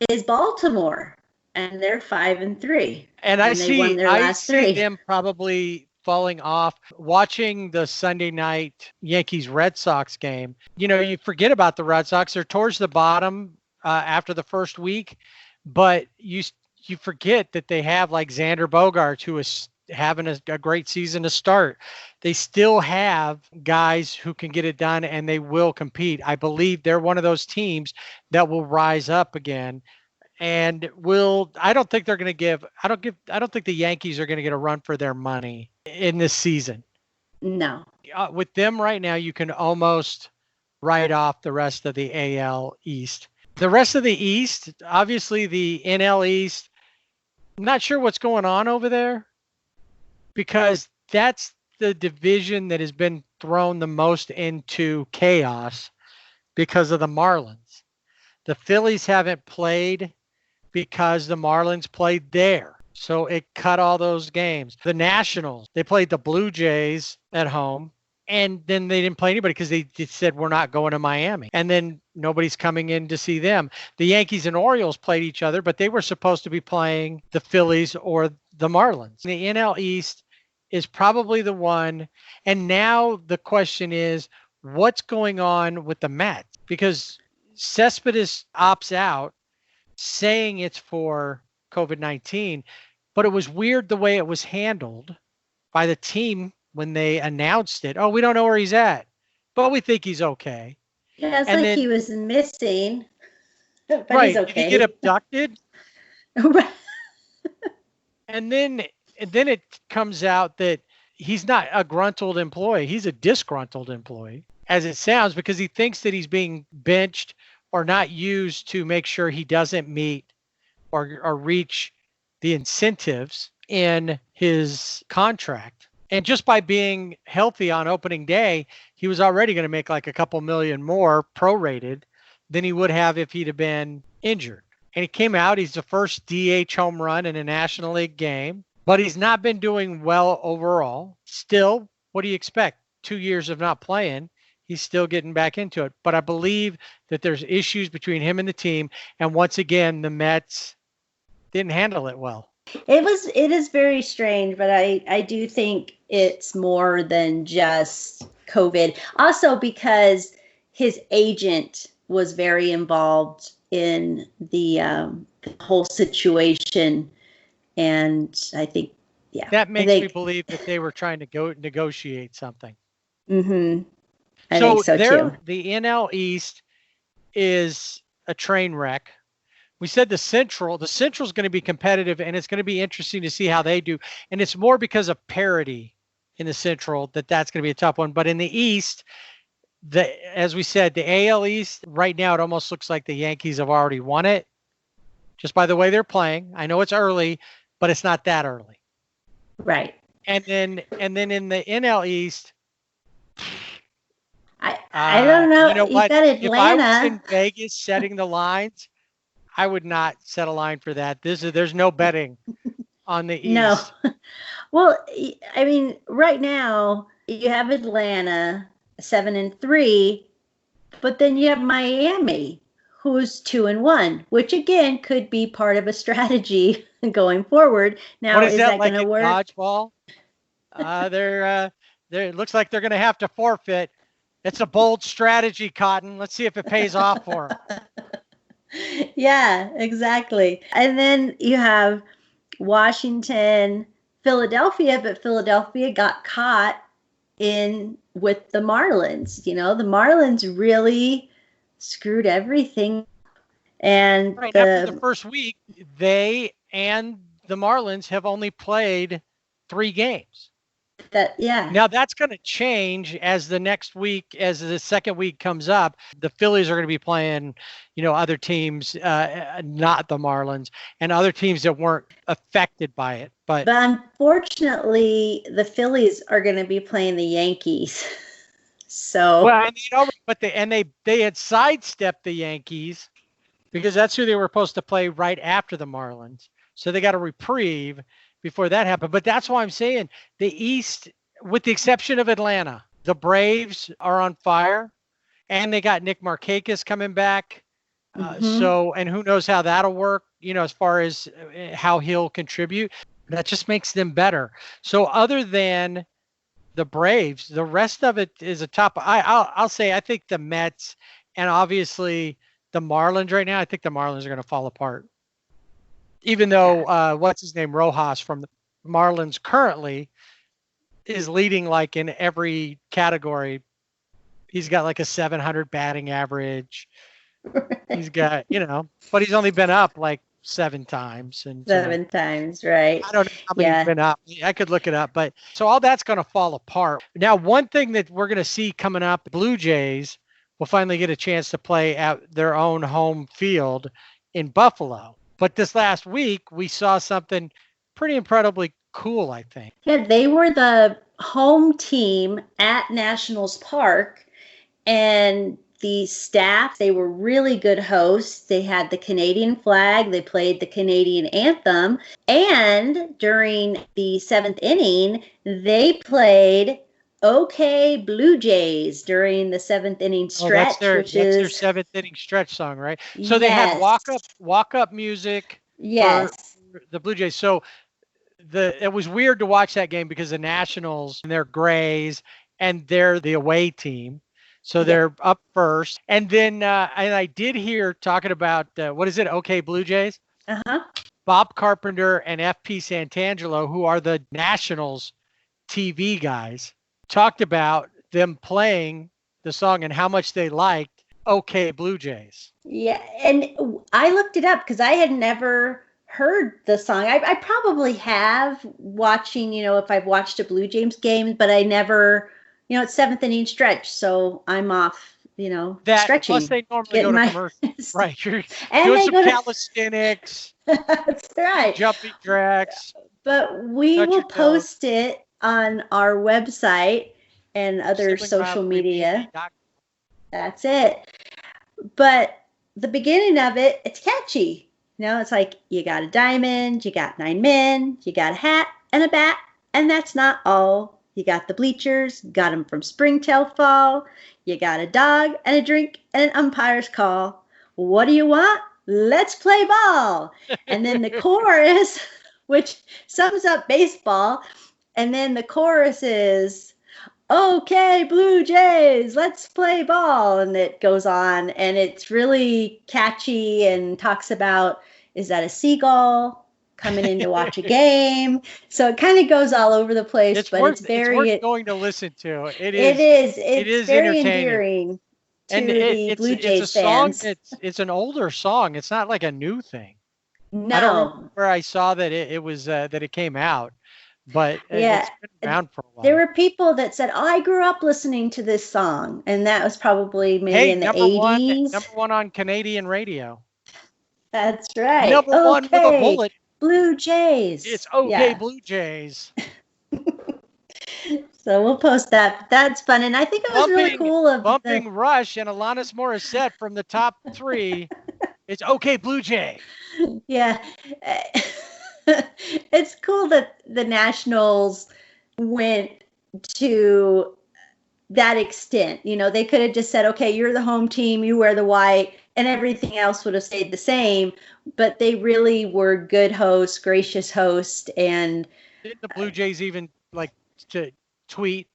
is Baltimore, and they're 5-3. And I see them probably falling off. Watching the Sunday night Yankees Red Sox game, you forget about the Red Sox. They're towards the bottom after the first week, but you you forget that they have like Xander Bogaerts, who is having a great season to start. They still have guys who can get it done, and they will compete. I believe they're one of those teams that will rise up again. And I don't think they're going to I don't think the Yankees are going to get a run for their money in this season. No. With them right now, you can almost write off the rest of the AL East. The rest of the East, obviously the NL East, I'm not sure what's going on over there, because that's the division that has been thrown the most into chaos because of the Marlins. The Phillies haven't played because the Marlins played there. So it cut all those games. The Nationals, they played the Blue Jays at home, and then they didn't play anybody because they said, we're not going to Miami. And then nobody's coming in to see them. The Yankees and Orioles played each other, but they were supposed to be playing the Phillies or the Marlins. The NL East is probably the one. And now the question is, what's going on with the Mets? Because Cespedes opts out, saying it's for COVID-19, but it was weird the way it was handled by the team when they announced it. Oh, we don't know where he's at, but we think he's okay. Yeah, it's like he was missing, but right, he's okay. Did he get abducted? Right. And then it comes out that he's not a gruntled employee. He's a disgruntled employee, as it sounds, because he thinks that he's being benched or not used to make sure he doesn't meet or reach the incentives in his contract. And just by being healthy on opening day, he was already going to make like a couple million more prorated than he would have if he'd have been injured. And he came out, he's the first DH home run in a National League game, but he's not been doing well overall. Still, what do you expect? 2 years of not playing. He's still getting back into it. But I believe that there's issues between him and the team. And once again, the Mets didn't handle it well. It is very strange, but I do think it's more than just COVID. Also because his agent was very involved in the whole situation. And I think, yeah. That makes me believe that they were trying to go negotiate something. Mm-hmm. I think so too. The NL East is a train wreck. We said the Central is going to be competitive, and it's going to be interesting to see how they do. And it's more because of parity in the Central that's going to be a tough one. But in the East, as we said, the AL East, right now it almost looks like the Yankees have already won it just by the way they're playing. I know it's early, but it's not that early. Right. And then in the NL East, I don't know. You know what? Got Atlanta. If I was in Vegas setting the lines, I would not set a line for that. There's no betting on the East. No. Well, I mean, right now you have Atlanta 7-3, but then you have Miami, who's 2-1, which again could be part of a strategy going forward. Now, is that going to work? Dodgeball? It looks like they're going to have to forfeit. It's a bold strategy, Cotton. Let's see if it pays off for them. Yeah, exactly. And then you have Washington, Philadelphia, but Philadelphia got caught in with the Marlins. You know, the Marlins really screwed everything. And after the first week, they and the Marlins have only played 3 games. Now that's going to change as the second week comes up. The Phillies are going to be playing, other teams, not the Marlins, and other teams that weren't affected by it. But unfortunately, the Phillies are going to be playing the Yankees. So they had sidestepped the Yankees because that's who they were supposed to play right after the Marlins. So they got a reprieve before that happened. But that's why I'm saying the East, with the exception of Atlanta, the Braves are on fire, and they got Nick Markakis coming back. So, and who knows how that'll work, as far as how he'll contribute. That just makes them better. So other than the Braves, the rest of it is a top. I'll say I think the Mets and obviously the Marlins right now, I think the Marlins are going to fall apart. even though what's his name, Rojas from the Marlins currently is leading like in every category. He's got like a 700 batting average. He's got, but he's only been up like 7 times. And 7 times, right? I don't know how many he's been up. I could look it up, but so all that's going to fall apart. Now, one thing that we're going to see coming up, Blue Jays will finally get a chance to play at their own home field in Buffalo. But this last week, we saw something pretty incredibly cool, I think. Yeah, they were the home team at Nationals Park, and the staff, they were really good hosts. They had the Canadian flag, they played the Canadian anthem, and during the 7th inning, they played OK Blue Jays during the 7th inning stretch, that's their 7th inning stretch song, right? So they had walk up music for the Blue Jays. So it was weird to watch that game because the Nationals, and they're grays and they're the away team. So they're up first. And then and I did hear talking about, what is it, OK Blue Jays? Uh-huh. Bob Carpenter and FP Santangelo, who are the Nationals TV guys, talked about them playing the song and how much they liked OK Blue Jays. Yeah, and I looked it up because I had never heard the song. I probably have watching, if I've watched a Blue Jays game, but I never... it's 7th inning stretch, so I'm off, stretching. Plus they normally go to commercials. Right. You're and doing some calisthenics. That's right. Jumping jacks. But we will post it on our website and other social media. That's it. But the beginning of it, it's catchy. It's like, you got a diamond, you got 9 men, you got a hat and a bat, and that's not all. You got the bleachers, got them from spring till fall. You got a dog and a drink and an umpire's call. What do you want? Let's play ball. And then the chorus, which sums up baseball. And then the chorus is, OK, Blue Jays, let's play ball. And it goes on. And it's really catchy and talks about, is that a seagull coming in to watch a game? So it kind of goes all over the place, it's worth going to listen to. It is very endearing to the Blue Jays fans. It's an older song. It's not like a new thing. No. I don't remember where I saw that it was that it came out, but it's been around for a while. There were people that said, I grew up listening to this song, and that was probably maybe in the 80s. Number one on Canadian radio. That's right. Number one with a bullet. Blue Jays. It's OK Blue Jays. So we'll post that. That's fun. And I think it was really cool. Bumping Rush and Alanis Morissette from the top 3. It's OK Blue Jay. Yeah. It's cool that the Nationals went to that extent. They could have just said, okay, you're the home team, you wear the white, and everything else would have stayed the same. But they really were good hosts, gracious hosts, and did the Blue Jays even like to tweet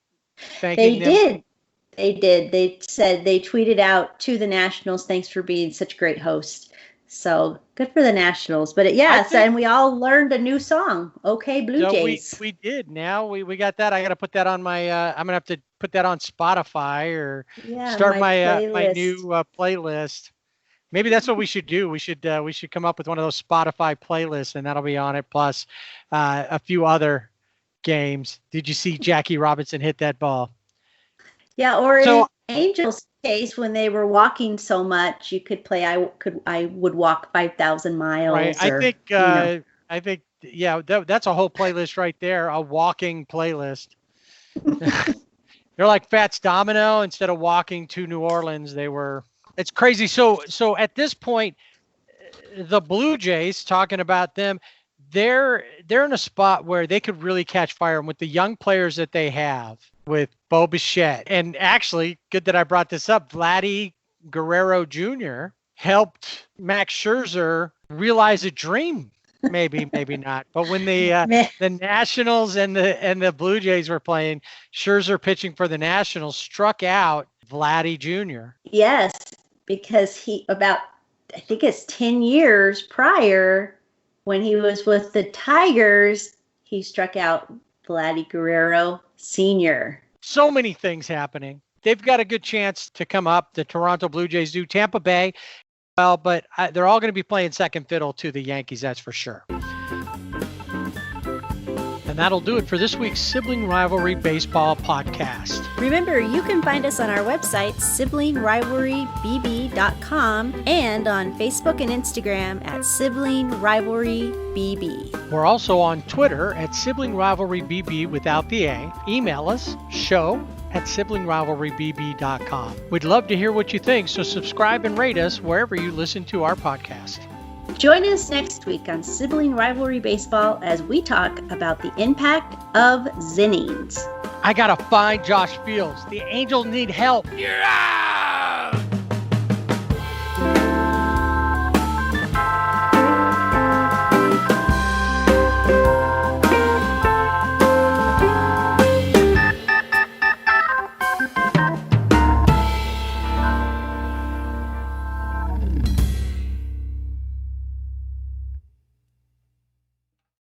thanking them? They did. They said they tweeted out to the Nationals, thanks for being such a great host. So good for the Nationals. But and we all learned a new song. OK Blue Jays. We did. Now we got that. I got to put that on my. I'm gonna have to put that on Spotify or start my new playlist. Maybe that's what we should do. We should come up with one of those Spotify playlists, and that'll be on it. Plus a few other games. Did you see Jackie Robinson hit that ball? Yeah, or in Angels' case, when they were walking so much, you could play. I would walk 5,000 miles. Right. I think that's a whole playlist right there. A walking playlist. They're like Fats Domino. Instead of walking to New Orleans, they were. It's crazy. So at this point, the Blue Jays, talking about them, they're in a spot where they could really catch fire. And with the young players that they have, with Bo Bichette, and actually, good that I brought this up, Vladdy Guerrero Jr. helped Max Scherzer realize a dream. Maybe not. But when the Nationals and the Blue Jays were playing, Scherzer pitching for the Nationals struck out Vladdy Jr. Yes, because I think it's 10 years prior, When he was with the Tigers, he struck out Vladdy Guerrero Sr. So many things happening. They've got a good chance to come up. The Toronto Blue Jays do. Tampa Bay, well, but they're all going to be playing second fiddle to the Yankees, that's for sure. And that'll do it for this week's Sibling Rivalry Baseball podcast. Remember, you can find us on our website, siblingrivalrybb.com, and on Facebook and Instagram at Sibling Rivalry BB. We're also on Twitter at Sibling Rivalry BB without the A. Email us, show@siblingrivalrybb.com. We'd love to hear what you think, so subscribe and rate us wherever you listen to our podcast. Join us next week on Sibling Rivalry Baseball as we talk about the impact of Zinnies. I gotta find Josh Fields. The Angels need help. Yeah!